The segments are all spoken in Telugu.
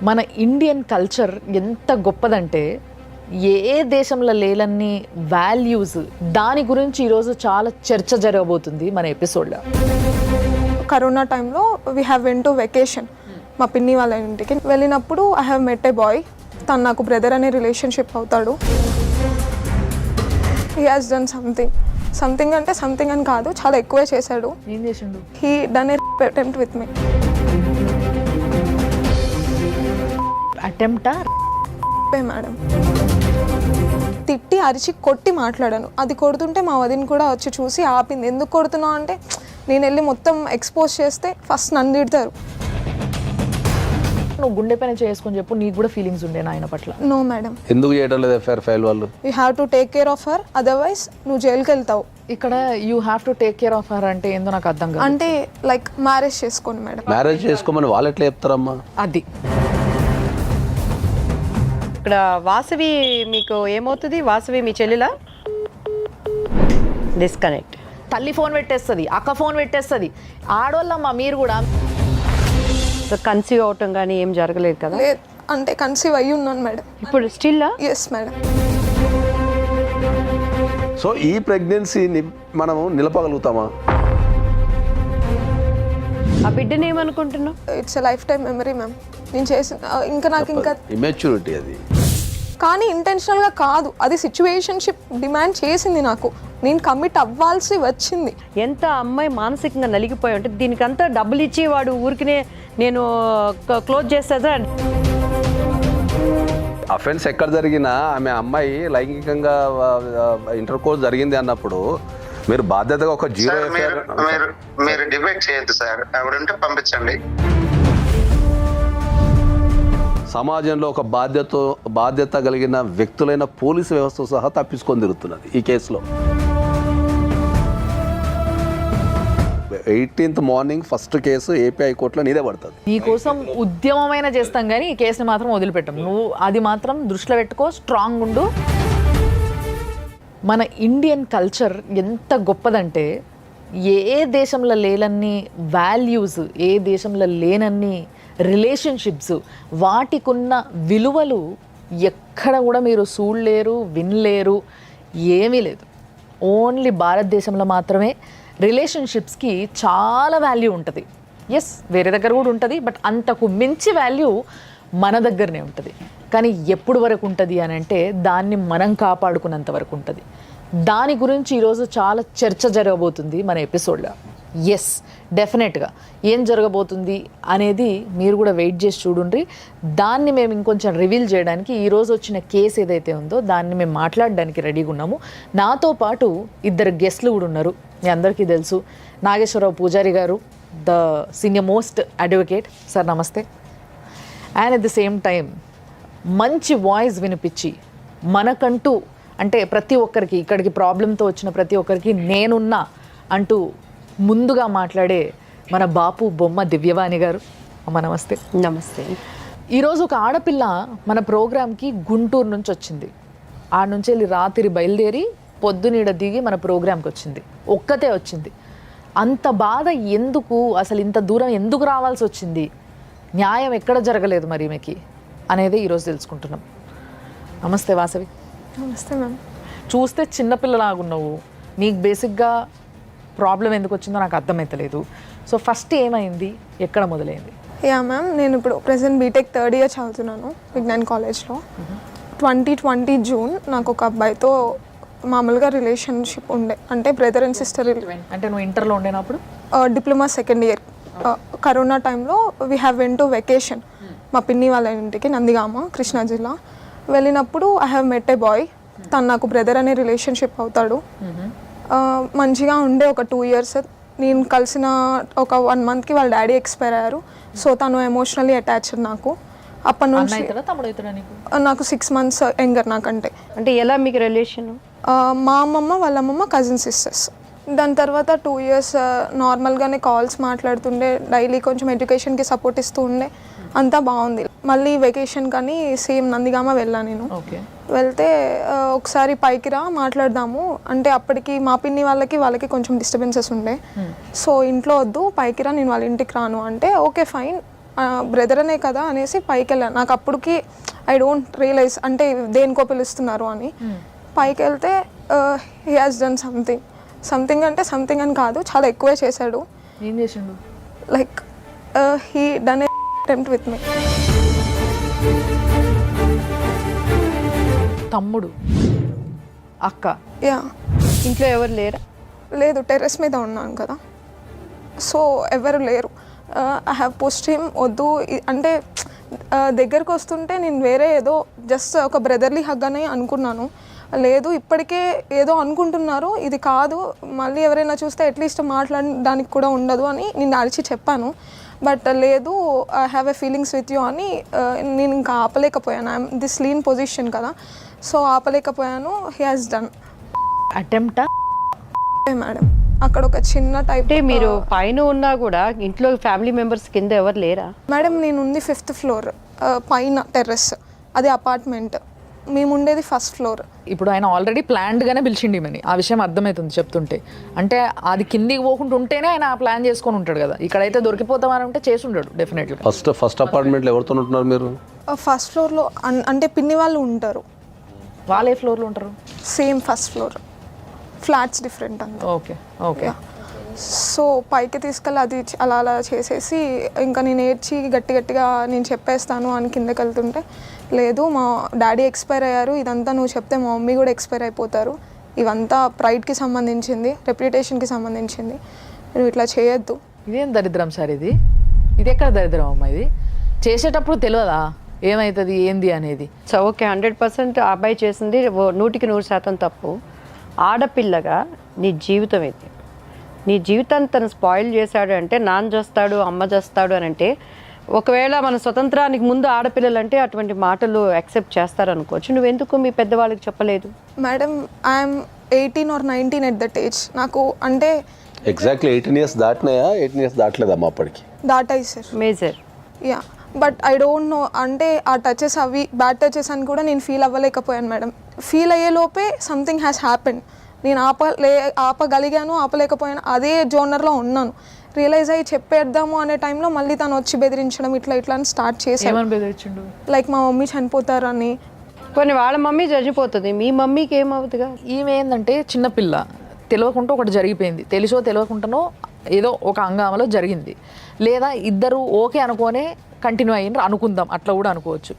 మన ఇండియన్ కల్చర్ ఎంత గొప్పదంటే ఏ దేశంలో లేలన్ని వాల్యూస్ దాని గురించి ఈరోజు చాలా చర్చ జరగబోతుంది మన ఎపిసోడ్లో. కరోనా టైంలో we have went to vacation మా పిన్ని వాళ్ళ ఇంటికి వెళ్ళినప్పుడు I have met a boy. తను నాకు బ్రదర్ అనే రిలేషన్షిప్ అవుతాడు. హీ హాజ్ డన్ సంథింగ్ అంటే సంథింగ్ అని కాదు, చాలా ఎక్కువే చేశాడు. ఏం చేసిండు? He done a attempt with me. అటెంప్టా? మేడం తిట్టి అరిచి కొట్టి మాట్లాడాను. అది కొడుతుంటే మా వదిన కూడా వచ్చి చూసి ఆపింది. ఎందుకు కొడుతున్నావు అంటే నేను వెళ్ళి మొత్తం ఎక్స్పోజ్ చేస్తే ఫస్ట్ నన్ను తిడతారు. నువ్వు గుండె పైన చేసుకొని చెప్పు, నీకు కూడా ఫీలింగ్స్ ఉండే ఆయన పట్ల. No madam. ఎందుకు చేయడం లేదు ఎఫ్ఐఆర్ ఫైల్ వాళ్ళు? You have to take care of her, otherwise నువ్వు జైలుకి వెళ్తావు. ఇక్కడ you have to take care of her అంటే ఏందో నాకు అర్థం కాదు. అంటే లైక్ మ్యారేజ్ చేసుకోండి మేడం. మ్యారేజ్ చేసుకోమని వాళ్ళు ఎట్లా చెప్తారమ్మా? అది ఇక్కడ వాసవి మీకు ఏమవుతుంది? వాసవి మీ చెల్లిలా? డిస్కనెక్ట్. తల్లి ఫోన్ పెట్టేస్తుంది, అక్క ఫోన్ పెట్టేస్తుంది. ఆడోళ్ళమ్మా మీరు కూడా. సో కన్సీవ్ అవటం కానీ ఏం జరగలేదు కదా? లేదు అంటే కన్సీవ్ అయ్యి ఉన్నాను మేడం. ఇప్పుడు స్టిల్? Yes madam. సో ఈ ప్రెగ్నెన్సీని మనము నిలపగలుగుతామా? ఆ బిడ్డని ఏమనుకుంటున్నావు? It's a lifetime memory ma'am. నేను చేసిన ఇంకా ఇమ్మెచ్యూరిటీ అది. కానీ ఇంటెన్షనల్గా కాదు, అది సిచ్యువేషన్షిప్ డిమాండ్ చేసింది. నాకు నేను కమిట్ అవ్వాల్సి వచ్చింది. ఎంత అమ్మాయి మానసికంగా నలిగిపోయి ఉంటే దీనికంతా డబ్బులు ఇచ్చి వాడు ఊరికినే నేను క్లోజ్ చేస్తుందా? అఫెన్స్ ఎక్కడ జరిగినా ఆమె అమ్మాయి లైంగికంగా ఇంటర్ కోర్స్ జరిగింది అన్నప్పుడు మీరు బాధ్యతగా ఒక జీరో మీరు డిబేట్ చేయొద్దు సార్. ఎవరంటే పంపించండి. సమాజంలో ఒక బాధ్యత కలిగిన వ్యక్తులైన పోలీసు వ్యవస్థ సహా తప్పించుకొని తిరుగుతున్నది ఈ కేసులో. 18th morning first case AP హైకోర్టులో నీదే పడుతుంది. నీకోసం ఉద్యమమైన చేస్తాం కానీ ఈ కేసుని మాత్రం వదిలిపెట్టాం. నువ్వు అది మాత్రం దృష్టిలో పెట్టుకో, స్ట్రాంగ్ ఉండు. మన ఇండియన్ కల్చర్ ఎంత గొప్పదంటే ఏ దేశంలో లేనన్ని వాల్యూస్, ఏ దేశంలో లేనన్ని రిలేషన్షిప్స్, వాటికున్న విలువలు ఎక్కడ కూడా మీరు చూడలేరు, వినలేరు. ఏమీ లేదు. ఓన్లీ భారతదేశంలో మాత్రమే రిలేషన్షిప్స్కి చాలా వాల్యూ ఉంటుంది. ఎస్, వేరే దగ్గర కూడా ఉంటుంది, బట్ అంతకు మించి వాల్యూ మన దగ్గరనే ఉంటుంది. కానీ ఎప్పుడు వరకు ఉంటుంది అని అంటే దాన్ని మనం కాపాడుకున్నంత వరకు ఉంటుంది. దాని గురించి ఈరోజు చాలా చర్చ జరగబోతుంది మన ఎపిసోడ్లో. ఎస్, డెఫినెట్గా ఏం జరగబోతుంది అనేది మీరు కూడా వెయిట్ చేసి చూడండి. దాన్ని మేము ఇంకొంచెం రివీల్ చేయడానికి ఈరోజు వచ్చిన కేసు ఏదైతే ఉందో దాన్ని మేము మాట్లాడడానికి రెడీగా ఉన్నాము. నాతో పాటు ఇద్దరు గెస్ట్లు కూడా ఉన్నారు. మీ అందరికీ తెలుసు, నాగేశ్వరరావు పూజారి గారు, the senior most advocate. Sir నమస్తే. And at the same time మంచి వాయిస్ వినిపించి మనకంటూ అంటే ప్రతి ఒక్కరికి ఇక్కడికి ప్రాబ్లంతో వచ్చిన ప్రతి ఒక్కరికి నేనున్నా అంటూ ముందుగా మాట్లాడే మన బాపు బొమ్మ దివ్యవాణి గారు. అమ్మ నమస్తే. నమస్తే. ఈరోజు ఒక ఆడపిల్ల మన ప్రోగ్రామ్కి గుంటూరు నుంచి వచ్చింది. ఆడ నుంచి వెళ్ళి రాత్రి బయలుదేరి పొద్దునీడ దిగి మన ప్రోగ్రామ్కి వచ్చింది. ఒక్కతే వచ్చింది. అంత బాధ ఎందుకు, అసలు ఇంత దూరం ఎందుకు రావాల్సి వచ్చింది, న్యాయం ఎక్కడ జరగలేదు మరి ఈమెకి అనేది ఈరోజు తెలుసుకుంటున్నాం. నమస్తే వాసవి. నమస్తే మ్యామ్. చూస్తే చిన్నపిల్లలాగున్నావు. నీకు బేసిక్గా ప్రాబ్లం ఎందుకు వచ్చిందో నాకు అర్థమవుతలేదు. సో ఫస్ట్ ఏమైంది, ఎక్కడ మొదలైంది? యా మ్యామ్, నేను ఇప్పుడు ప్రెసెంట్ బీటెక్ 3rd ఇయర్ చదువుతున్నాను విజ్ఞాన్ కాలేజ్లో. 2020 జూన్ నాకు ఒక అబ్బాయితో మామూలుగా రిలేషన్షిప్ ఉండే, అంటే బ్రదర్ అండ్ సిస్టర్. అంటే నువ్వు ఇంటర్లో ఉండేనప్పుడు? Diploma 2nd year. కరోనా టైంలో we have went to vacation మా పిన్ని వాళ్ళ ఇంటికి, నందిగామ, కృష్ణా జిల్లా. వెళ్ళినప్పుడు I have met a boy. తను నాకు బ్రదర్ అనే రిలేషన్షిప్ అవుతాడు. మంచిగా ఉండే ఒక 2 years. నేను కలిసిన ఒక 1 monthకి వాళ్ళ డాడీ ఎక్స్పైర్ అయ్యారు. సో తను ఎమోషనల్లీ అటాచ్డ్ నాకు. అప్పటి నుంచి నాకు 6 months యంగర్ నాకంటే. అంటే ఎలా మీకు రిలేషన్? మా అమ్మమ్మ వాళ్ళ అమ్మమ్మ కజిన్ సిస్టర్స్. దాని తర్వాత 2 years నార్మల్గానే కాల్స్ మాట్లాడుతుండే, డైలీ కొంచెం ఎడ్యుకేషన్కి సపోర్ట్ ఇస్తూ ఉండే, అంతా బాగుంది. మళ్ళీ వెకేషన్ కానీ సేమ్ నందిగామ వెళ్ళాను నేను. వెళ్తే ఒకసారి పైకి రా మాట్లాడదాము అంటే అప్పటికి మా పిన్ని వాళ్ళకి కొంచెం డిస్టర్బెన్సెస్ ఉండే. సో ఇంట్లో వద్దు, పైకి రా, నేను వాళ్ళ ఇంటికి రాను అంటే ఓకే ఫైన్ బ్రదర్ అనే కదా అనేసి పైకి వెళ్ళాను. నాకు అప్పటికి ఐ డోంట్ రియలైజ్ అంటే దేనికో పిలుస్తున్నారు అని. పైకి వెళ్తే హీ హాజ్ డన్ సంథింగ్ అంటే సంథింగ్ అని కాదు, చాలా ఎక్కువే చేశాడు. ఏం చేసిండు? Like he done attempt with me. తమ్ముడు, అక్క, యా. ఇంట్లో ఎవరు లేరా? లేదు, టెర్రస్ మీద ఉన్నాను కదా, సో ఎవరు లేరు. ఐ హ్యావ్ పోస్ట్ హిమ్ వద్దు అంటే దగ్గరకు వస్తుంటే నేను వేరే ఏదో జస్ట్ ఒక బ్రదర్లీ హగ్ అని అనుకున్నాను. లేదు, ఇప్పటికే ఏదో అనుకుంటున్నారు, ఇది కాదు, మళ్ళీ ఎవరైనా చూస్తే అట్లీస్ట్ మాట్లాడడానికి కూడా ఉండదు అని నేను అరిచి చెప్పాను. బట్ లేదు, I have a feelings with you అని నేను ఇంకా ఆపలేకపోయాను. ఐఎమ్ దిస్ లీన్ పొజిషన్ కదా, సో ఆపలేకపోయాను. హీ హాజ్ డన్ అటెంప్టా? మేడం అక్కడ ఒక చిన్న టైప్. అంటే మీరు పైన ఉన్నా కూడా ఇంట్లో ఫ్యామిలీ మెంబర్స్ కింద ఎవరు లేరా? మేడం నేను ఉంది 5th ఫ్లోర్ పైన టెర్రస్, అది అపార్ట్మెంట్, మేము ఉండేది 1st ఫ్లోర్. ఇప్పుడు ఆయన ఆల్రెడీ ప్లాన్డ్గానే పిలిచిండి మని, ఆ విషయం అర్థమవుతుంది చెప్తుంటే. అంటే అది కిందికి పోకుండా ఉంటేనే ఆయన ప్లాన్ చేసుకొని ఉంటాడు కదా, ఇక్కడైతే దొరికిపోతామని ఉంటే చేసి ఉండడు డెఫినెట్లీ. ఫస్ట్ అపార్ట్మెంట్లో ఎవరితో ఉంటున్నారు మీరు? 1st ఫ్లోర్లో అంటే పిన్ని వాళ్ళు ఉంటారు. వాళ్ళు ఏ ఫ్లోర్లో ఉంటారు? Same 1st floor, flats different అంతా. Okay okay. సో పైకి తీసుకెళ్ళి అది అలా అలా చేసేసి ఇంకా నేను ఏడ్చి గట్టిగా నేను చెప్పేస్తాను అని కిందకి వెళ్తుంటే, లేదు మా డాడీ ఎక్స్పైర్ అయ్యారు, ఇదంతా నువ్వు చెప్తే మా మమ్మీ కూడా ఎక్స్పైర్ అయిపోతారు, ఇవంతా ప్రైడ్కి సంబంధించింది, రెప్యుటేషన్కి సంబంధించింది, నువ్వు ఇట్లా చేయొద్దు. ఇదేం దరిద్రం సార్ ఇది? ఇది ఎక్కడ దరిద్రం అమ్మా? ఇది చేసేటప్పుడు తెలియదా ఏమవుతుంది ఏంది అనేది? సో ఓకే, 100% ఆ అబ్బాయి చేసింది 100% తప్పు. ఆడపిల్లగా నీ జీవితం ఇది, నీ జీవితాన్ని తను స్పాయిల్ చేశాడు అంటే, నాన్న చేస్తాడు అమ్మ చేస్తాడు అని అంటే, ఒకవేళ మన స్వతంత్రానికి ముందు ఆడపిల్లలు అంటే అటువంటి మాటలు యాక్సెప్ట్ చేస్తారనుకోవచ్చు. నువ్వెందుకు మీ పెద్దవాళ్ళకి చెప్పలేదు? Madam I'm 18 or 19 at that age. నాకు అంటే ఎగ్జాక్ట్లీ 18 years దాటినాయా? 18 years దాటలేదమ్మా అప్పటికి? దాటాయి sir. Major. Yeah, but I don't know అంటే ఆ టచెస్ అవి బ్యాడ్ టచెస్ అని కూడా నేను ఫీల్ అవ్వలేకపోయాను మేడం. ఫీల్ అయ్యేలోపే సంథింగ్ హ్యాస్ హ్యాపెండ్. నేను ఆపగలిగాను, ఆపలేకపోయాను, అదే జోనర్లో ఉన్నాను. రియలైజ్ అయ్యి చెప్పేద్దాము అనే టైంలో మళ్ళీ తను వచ్చి బెదిరించడం ఇట్లా అని స్టార్ట్ చేశాను. బెదిరించిండు? లైక్ మా మమ్మీ చనిపోతారని. కొన్ని వాళ్ళ మమ్మీ చనిపోతుంది, మీ మమ్మీకి ఏమవుతుందిగా? ఈమె ఏంటంటే చిన్నపిల్ల, తెలియకుండా ఒకటి జరిగిపోయింది, తెలిసో తెలియకుండానో ఏదో ఒక హంగామలో జరిగింది, లేదా ఇద్దరు ఓకే అనుకోనే కంటిన్యూ అయ్యిండ్రు అనుకుందాం, అట్లా కూడా అనుకోవచ్చు.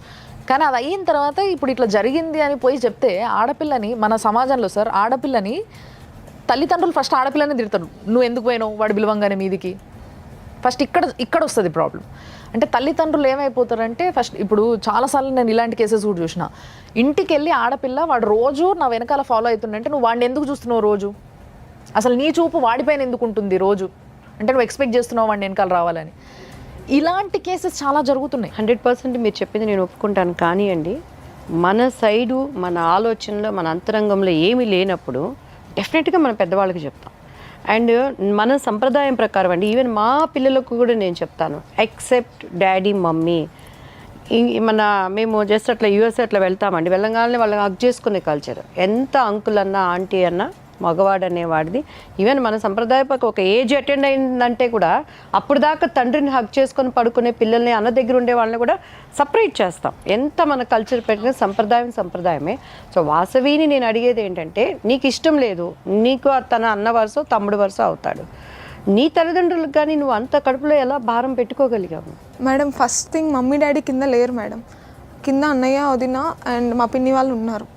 కానీ అది అయిన తర్వాత ఇప్పుడు ఇట్లా జరిగింది అని పోయి చెప్తే ఆడపిల్లని, మన సమాజంలో సార్ ఆడపిల్లని తల్లిదండ్రులు ఫస్ట్ ఆడపిల్లని తిడతారు, నువ్వు ఎందుకు పోయినావు వాడు పిలవంగానే మీదికి. ఫస్ట్ ఇక్కడ వస్తుంది ప్రాబ్లం. అంటే తల్లిదండ్రులు ఏమైపోతారంటే ఫస్ట్, ఇప్పుడు చాలాసార్లు నేను ఇలాంటి కేసెస్ కూడా చూసిన, ఇంటికి వెళ్ళి ఆడపిల్ల వాడు రోజు నా వెనకాల ఫాలో అవుతుందంటే నువ్వు వాడిని ఎందుకు చూస్తున్నావు రోజు? అసలు నీ చూపు వాడిపైన ఎందుకు ఉంటుంది రోజు? అంటే నువ్వు ఎక్స్పెక్ట్ చేస్తున్నావు వాడిని వెనకాల రావాలని. ఇలాంటి కేసెస్ చాలా జరుగుతున్నాయి. 100% మీరు చెప్పింది నేను ఒప్పుకుంటాను. కానీ అండి, మన సైడు, మన ఆలోచనలో, మన అంతరంగంలో ఏమీ లేనప్పుడు డెఫినెట్గా మన పెద్దవాళ్ళకి చెప్తాం. అండ్ మన సంప్రదాయం ప్రకారం అండి, ఈవెన్ మా పిల్లలకు కూడా నేను చెప్తాను, ఎక్సెప్ట్ డాడీ మమ్మీ. మేము జస్ట్ అట్లా యూఎస్ అట్లా వెళ్తామండి, వెళ్ళగానే వాళ్ళని హగ్ చేసుకునే కల్చర్. ఎంత అంకుల్ అన్నా ఆంటీ అన్నా మగవాడు అనేవాడిది. ఈవెన్ మన సంప్రదాయపక ఒక ఏజ్ అటెండ్ అయిందంటే కూడా అప్పుడు దాకా తండ్రిని హగ్ చేసుకొని పడుకునే పిల్లల్ని, అన్న దగ్గర ఉండే వాళ్ళని కూడా సపరేట్ చేస్తాం. ఎంత మన కల్చర్ పెట్టిన సంప్రదాయమే. సో వాసవిని నేను అడిగేది ఏంటంటే, నీకు ఇష్టం లేదు, నీకు తన అన్న వరుస తమ్ముడు వరుస అవుతాడు, నీ తల్లిదండ్రులకు కానీ నువ్వు అంత కడుపులో ఎలా భారం పెట్టుకోగలిగావు? Madam first thing mummy daddy కింద లేరు మేడం, కింద అన్నయ్య వదిన అండ్ మా పిన్ని వాళ్ళు ఉన్నారు.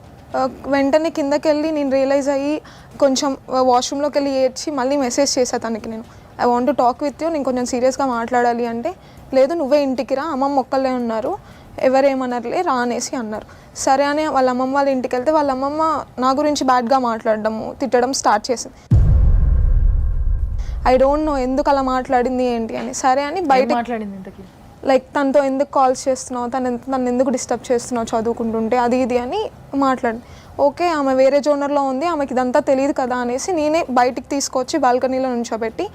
వెంటనే కిందకి వెళ్ళి నేను రియలైజ్ అయ్యి కొంచెం వాష్రూమ్లోకి వెళ్ళి ఏడ్చి మళ్ళీ మెసేజ్ చేసా తనకి, నేను I want to talk with you, నేను కొంచెం సీరియస్గా మాట్లాడాలి అంటే, లేదు నువ్వే ఇంటికి రా, అమ్మమ్మ ఒక్కళ్ళే ఉన్నారు, ఎవరేమన్నారులే రా అనేసి అన్నారు. సరే అని వాళ్ళ అమ్మమ్మ వాళ్ళ ఇంటికి వెళ్తే వాళ్ళ అమ్మమ్మ నా గురించి బ్యాడ్గా మాట్లాడడము, తిట్టడం స్టార్ట్ చేసింది. ఐ డోంట్ నో ఎందుకు అలా మాట్లాడింది ఏంటి అని. సరే అని బయట మాట్లాడింది, లైక్ తనతో ఎందుకు కాల్స్ చేస్తున్నావు, తను ఎందుకు డిస్టర్బ్ చేస్తున్నావు చదువుకుంటుంటే, అది ఇది అని మాట్లాడి. ఓకే ఆమె వేరే జోనర్లో ఉంది, ఆమెకి ఇదంతా తెలియదు కదా అనేసి నేనే బయటికి తీసుకొచ్చి బాల్కనీలో నుంచోబెట్టి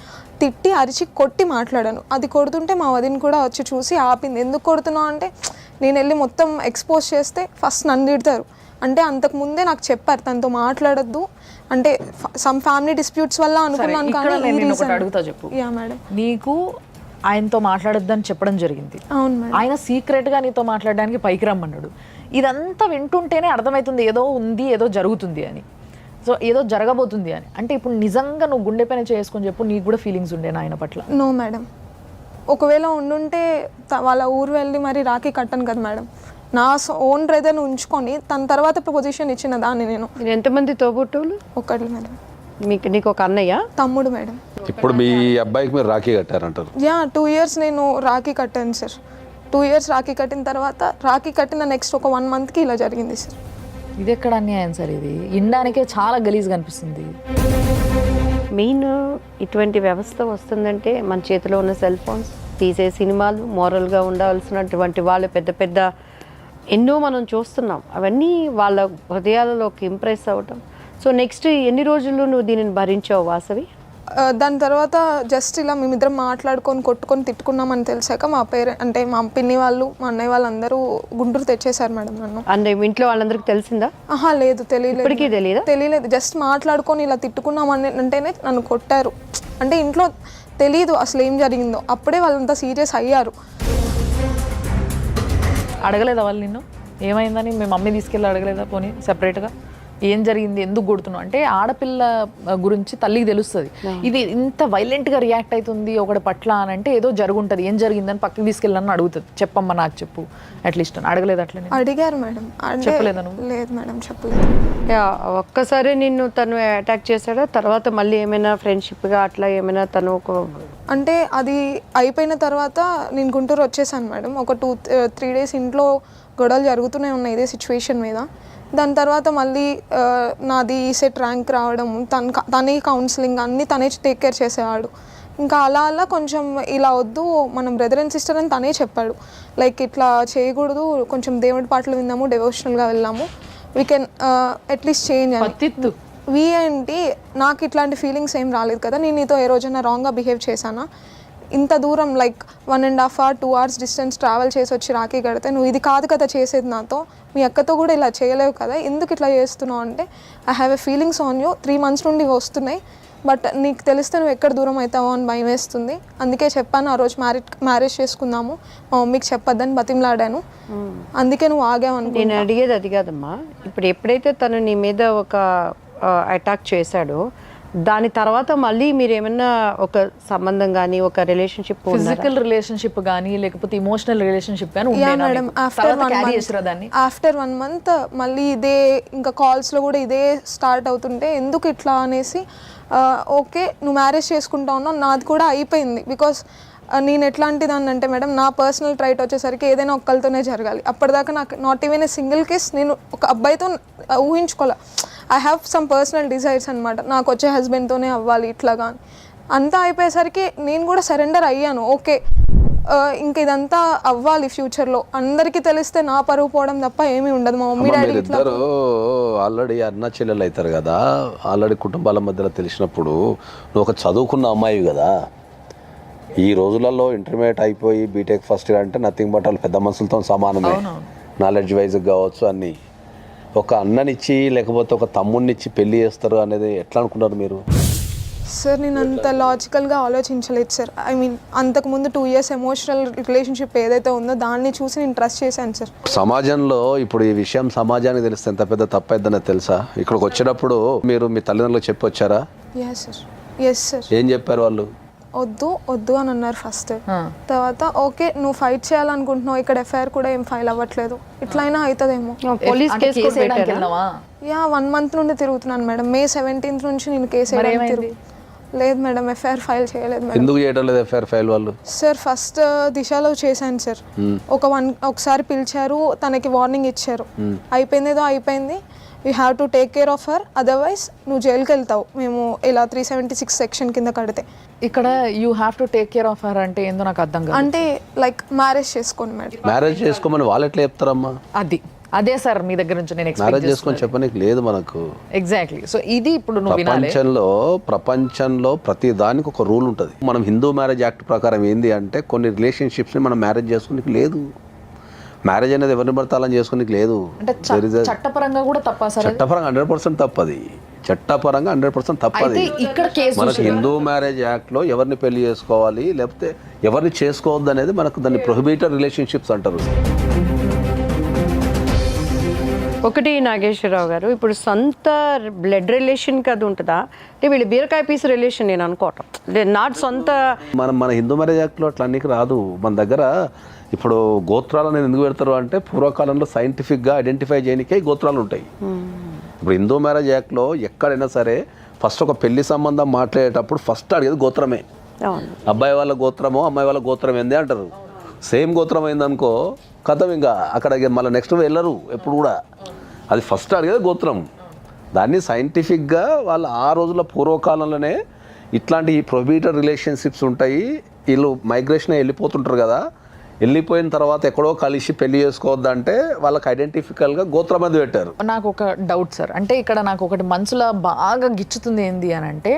తిట్టి అరిచి కొట్టి మాట్లాడాను. అది కొడుతుంటే మా వదిన కూడా వచ్చి చూసి ఆపింది. ఎందుకు కొడుతున్నావు అంటే, నేను వెళ్ళి మొత్తం ఎక్స్పోజ్ చేస్తే ఫస్ట్ నన్ను తిడతారు. అంటే అంతకుముందే నాకు చెప్పారు తనతో మాట్లాడొద్దు, అంటే సమ్ ఫ్యామిలీ డిస్ప్యూట్స్ వల్ల అనుకున్నాను. కానీ అడుగుతా చెప్పు, యా మేడం, నీకు ఆయనతో మాట్లాడొద్దని చెప్పడం జరిగింది. అవును మేడం. ఆయన సీక్రెట్గా నీతో మాట్లాడడానికి పైకి రమ్మన్నాడు. ఇదంతా వింటుంటేనే అర్థమవుతుంది ఏదో ఉంది, ఏదో జరుగుతుంది అని. సో ఏదో జరగబోతుంది అని. అంటే ఇప్పుడు నిజంగా నువ్వు గుండె పైన చేసుకొని చెప్పు, నీకు కూడా ఫీలింగ్స్ ఉండేనా ఆయన పట్ల? No madam. ఒకవేళ ఉండుంటే వాళ్ళ ఊరు వెళ్ళి మరి రాఖీ కట్టను కదా మేడం. నా ఓన్ బ్రదర్ని ఉంచుకొని తన తర్వాత పొజిషన్ ఇచ్చిన దాన్ని నేను. మీరు ఎంతమంది తోబుట్టువులు? ఒకటి మేడం. నీకు ఒక అన్నయ్య, తమ్ముడు మేడం. ఇప్పుడు మీ అబ్బాయికి మీరు రాఖీ కట్టారంటారు? యా 2 years నేను రాఖీ కట్టాను సార్. 2 years రాఖీ కట్టిన తర్వాత రాఖీ కట్టిన నెక్స్ట్ ఒక 1 monthకి ఇలా జరిగింది సార్. ఇది ఎక్కడ అన్యాయం సార్? ఇది ఇండానికే చాలా గలీజ్గా అనిపిస్తుంది. మెయిన్ ఇటువంటి వ్యవస్థ వస్తుందంటే మన చేతిలో ఉన్న సెల్ ఫోన్స్, తీసే సినిమాలు, మోరల్గా ఉండాల్సినటువంటి వాళ్ళు పెద్ద పెద్ద ఎన్నో మనం చూస్తున్నాం. అవన్నీ వాళ్ళ హృదయాలలోకి ఇంప్రెస్ అవ్వటం. సో నెక్స్ట్ ఎన్ని రోజులు నువ్వు దీనిని భరించావు వాసవి? దాని తర్వాత జస్ట్ ఇలా మేమిద్దరం మాట్లాడుకొని కొట్టుకొని తిట్టుకున్నామని తెలిసాక మా అంటే మా పిన్ని వాళ్ళు, మా అన్నయ్య వాళ్ళందరూ గుంటూరు తెచ్చేశారు మేడం నన్ను. అంటే ఇంట్లో వాళ్ళందరికీ తెలిసిందా? ఆహా లేదు, తెలియలేదు. ఇప్పటికీ తెలియదా? తెలియలేదు. జస్ట్ మాట్లాడుకొని ఇలా తిట్టుకున్నామని అంటేనే నన్ను కొట్టారు. అంటే ఇంట్లో తెలీదు అసలు ఏం జరిగిందో. అప్పుడే వాళ్ళంతా సీరియస్ అయ్యారు. అడగలేదా వాళ్ళు నిన్ను ఏమైందని? మీ మమ్మీ తీసుకెళ్ళి అడగలేదా పోనీ సెపరేట్గా? ఏం జరిగింది, ఎందుకు కొడుతున్నావు అంటే ఆడపిల్ల గురించి తల్లికి తెలుస్తుంది. ఇది ఇంత వైలెంట్గా రియాక్ట్ అవుతుంది ఒకటి పట్ల అని అంటే ఏదో జరుగుంటుంది. ఏం జరిగిందని పక్కకి తీసుకెళ్ళని అడుగుతుంది. చెప్పమ్మా నాకు చెప్పు అట్లీస్ట్ అని. అడగలేదు అట్లనే? అడిగారు మేడం. చెప్పలేదా నువ్వు? లేదు మేడం, చెప్పలేదు. ఒక్కసారి నిన్ను తను అటాక్ చేశాడా? తర్వాత మళ్ళీ ఏమైనా ఫ్రెండ్షిప్గా అట్లా ఏమైనా తను అంటే అది అయిపోయిన తర్వాత నేను గుంటూరు వచ్చేసాను మేడం. ఒక 2-3 days ఇంట్లో గొడవలు జరుగుతూనే ఉన్నాయి ఇదే సిచ్యువేషన్ మీద. దాని తర్వాత మళ్ళీ నాది సెట్ ర్యాంక్ రావడం, తనే కౌన్సిలింగ్ అన్నీ తనే టేక్ కేర్ చేసేవాడు. ఇంకా అలా అలా కొంచెం ఇలా వద్దు, మనం బ్రదర్ అండ్ సిస్టర్ అని తనే చెప్పాడు. లైక్ ఇట్లా చేయకూడదు, కొంచెం దేవుడి పాటలు విందాము, డెవోషనల్గా వెళ్ళాము, వీ కెన్ అట్లీస్ట్ చేంజ్ అని. వీ ఏంటి, నాకు ఇట్లాంటి ఫీలింగ్స్ ఏం రాలేదు కదా, నేను నీతో ఏ రోజైనా రాంగ్గా బిహేవ్ చేశానా? ఇంత దూరం like 1.5 hours 2 hours distance travel చేసి వచ్చి రాఖీ కడితే నువ్వు ఇది కాదు కదా చేసేది నాతో, మీ అక్కతో కూడా ఇలా చేయలేవు కదా, ఎందుకు ఇట్లా చేస్తున్నావు అంటే I have a feelings on you, 3 months నుండి వస్తున్నాయి, బట్ నీకు తెలిస్తే నువ్వు ఎక్కడ దూరం అవుతావో అని భయం వేస్తుంది, అందుకే చెప్పాను ఆ రోజు మ్యారేజ్ చేసుకుందాము, మా మమ్మీకి చెప్పొద్దని బతిమలాడాను, అందుకే నువ్వు ఆగావు అనుకో. నేను అడిగేది అది కాదమ్మా. ఇప్పుడు ఎప్పుడైతే తను నీ మీద ఒక అటాక్ చేశాడో దాని తర్వాత మళ్ళీ మీరు ఏమన్నా ఒక సంబంధం కానీ ఒక రిలేషన్షిప్, ఫిజికల్ రిలేషన్షిప్ కానీ లేకపోతే ఇమోషనల్ రిలేషన్షిప్ కానీ మేడం ఆఫ్టర్ 1 month మళ్ళీ ఇదే ఇంకా కాల్స్లో కూడా ఇదే స్టార్ట్ అవుతుంటే ఎందుకు ఇట్లా అనేసి ఓకే నువ్వు మ్యారేజ్ చేసుకుంటా ఉన్నావు, నాది కూడా అయిపోయింది. బికాస్ నేను ఎట్లాంటి దాన్ని అంటే మేడం, నా పర్సనల్ ట్రైట్ వచ్చేసరికి ఏదైనా ఒక్కరితోనే జరగాలి. అప్పటిదాకా నాకు not even a single case నేను ఒక అబ్బాయితో ఊహించుకోలే. I have some personal desires అనమాట, నాకు వచ్చే హస్బెండ్తోనే అవ్వాలి ఇట్లాగా. అంతా అయిపోయేసరికి నేను కూడా సరెండర్ అయ్యాను. ఓకే ఇంక ఇదంతా అవ్వాలి ఫ్యూచర్లో, అందరికీ తెలిస్తే నా పరువు పోవడం తప్ప ఏమీ ఉండదు. మా మమ్మీ డాడీ ఇద్దరు ఆల్రెడీ అన్న చెల్లెలు అవుతారు కదా, ఆల్రెడీ కుటుంబాల మధ్యలో తెలిసినప్పుడు నువ్వు ఒక చదువుకున్న అమ్మాయి కదా, ఈ రోజులలో ఇంటర్మీడియట్ అయిపోయి బీటెక్ ఫస్ట్ ఇయర్ అంటే నథింగ్ బట్ వాళ్ళు పెద్ద మనుషులతో సమానమే, నాలెడ్జ్ వైజ్ కావచ్చు అన్నీ. ఒక అన్ననిచ్చి లేకపోతే ఒక తమ్ముడినిచ్చి పెళ్లి చేస్తారు అనేది ఎట్లా అనుకున్నారు మీరు? సార్ నేను అంత లాజికల్గా ఆలోచించలేదు సార్. ఐ మీన్ అంతకుముందు 2 years ఎమోషనల్ రిలేషన్షిప్ ఏదైతే ఉందో దాన్ని చూసి నేను ట్రస్ట్ చేశాను సార్. సమాజంలో ఇప్పుడు ఈ విషయం సమాజానికి తెలిస్తే ఎంత పెద్ద తప్పైందనే తెలుసా? ఇక్కడికి వచ్చినప్పుడు మీరు మీ తల్లిదండ్రులకు చెప్పి వచ్చారా? Yes sir. ఏం చెప్పారు వాళ్ళు? వద్దు అని అన్నారు ఫస్ట్. తర్వాత ఓకే నువ్వు ఫైట్ చేయాలనుకుంటున్నావు, ఇక్కడ ఎఫ్ఐఆర్ కూడా ఏం ఫైల్ అవ్వట్లేదు, ఇట్లయినా అవుతుందేమో. పోలీస్ కేసు యా 1 month నుండి తిరుగుతున్నాను మేడం. May 17th నుంచి నేను కేసు లేదు మేడం, ఎఫ్ఐఆర్ ఫైల్ చేయలేదు మేడం. ఎందుకు చేయడం లేదు ఎఫ్ఐఆర్ ఫైల్ వాళ్ళు? సార్ ఫస్ట్ దిశలో చేశాను సార్, ఒకసారి పిలిచారు, తనకి వార్నింగ్ ఇచ్చారు, అయిపోయిందేదో అయిపోయింది, you have to take care of her, otherwise నువ్వు జైలుకి వెళ్తావు మేము ఇలా 376 section కింద కడితే. ఇక్కడ you have to take care of her అంటే ఏందో నాకు అర్థం కాదు. అంటే లైక్ మ్యారేజ్ చేసుకోండి మేడం. మ్యారేజ్ చేసుకోమని వాళ్ళు ఎట్లా చెప్తారమ్మా? అదే సార్ మీ దగ్గర నుంచి నేను మ్యారేజ్ చేసుకొని చెప్పనీకి లేదు మనకు. ఎగ్జాక్ట్లీ. సో ఇది ఇప్పుడు నువ్వు వినాలి. ప్రపంచంలో ప్రతి దానికి ఒక రూల్ ఉంటుంది. మనం హిందూ మ్యారేజ్ యాక్ట్ ప్రకారం ఏంది అంటే కొన్ని రిలేషన్షిప్స్ని మనం మ్యారేజ్ చేసుకోనికి లేదు, మ్యారేజ్ అనేది ఎవరిని పడతాలని చేసుకోనికి లేదు. చట్టపరంగా కూడా తప్ప సార్? చట్టపరంగా 100% తప్పది. చట్టపరంగా 100% తప్పది. అయితే ఇక్కడ కేసు మనకు హిందూ మ్యారేజ్ యాక్ట్లో ఎవరిని పెళ్లి చేసుకోవాలి లేకపోతే ఎవరిని చేసుకోవద్దు అనేది మనకు దాన్ని ప్రొహిబిటెడ్ రిలేషన్షిప్స్ అంటారు. ఒకటి నాగేశ్వరరావు గారు, ఇప్పుడు సొంత బ్లడ్ రిలేషన్కి అది ఉంటుందా, అంటే వీళ్ళు బీరకాయ పీస్ రిలేషన్ నేను అనుకోవటం నాట్ సొంత. మన హిందూ మ్యారేజ్ యాక్ట్లో అట్లా అన్నికి రాదు. మన దగ్గర ఇప్పుడు గోత్రాలను ఎందుకు పెడతారు అంటే పూర్వకాలంలో సైంటిఫిక్గా ఐడెంటిఫై చేయడానికే గోత్రాలు ఉంటాయి. ఇప్పుడు హిందూ మ్యారేజ్ యాక్ట్లో ఎక్కడైనా సరే ఫస్ట్ ఒక పెళ్లి సంబంధం మాట్లాడేటప్పుడు ఫస్ట్ అడిగేది గోత్రమే. అబ్బాయి వాళ్ళ గోత్రమో అమ్మాయి వాళ్ళ గోత్రం ఏంది అంటారు. సేమ్ గోత్రం అయిందనుకో కథం, ఇంకా అక్కడ మళ్ళీ నెక్స్ట్ వెళ్ళరు ఎప్పుడు కూడా. అది ఫస్ట్ అడిగేది గోత్రం. దాన్ని సైంటిఫిక్గా వాళ్ళు ఆ రోజుల పూర్వకాలంలోనే ఇట్లాంటి ప్రొహిబిటెడ్ రిలేషన్షిప్స్ ఉంటాయి. వీళ్ళు మైగ్రేషన్ వెళ్ళిపోతుంటారు కదా, వెళ్ళిపోయిన తర్వాత ఎక్కడో కలిసి పెళ్లి చేసుకోవద్దంటే వాళ్ళకి ఐడెంటిఫికల్గా గోత్రం అది పెట్టారు. నాకు ఒక డౌట్ సార్, అంటే ఇక్కడ నాకు ఒకటి మనసులో బాగా గిచ్చుతుంది ఏంది అని అంటే,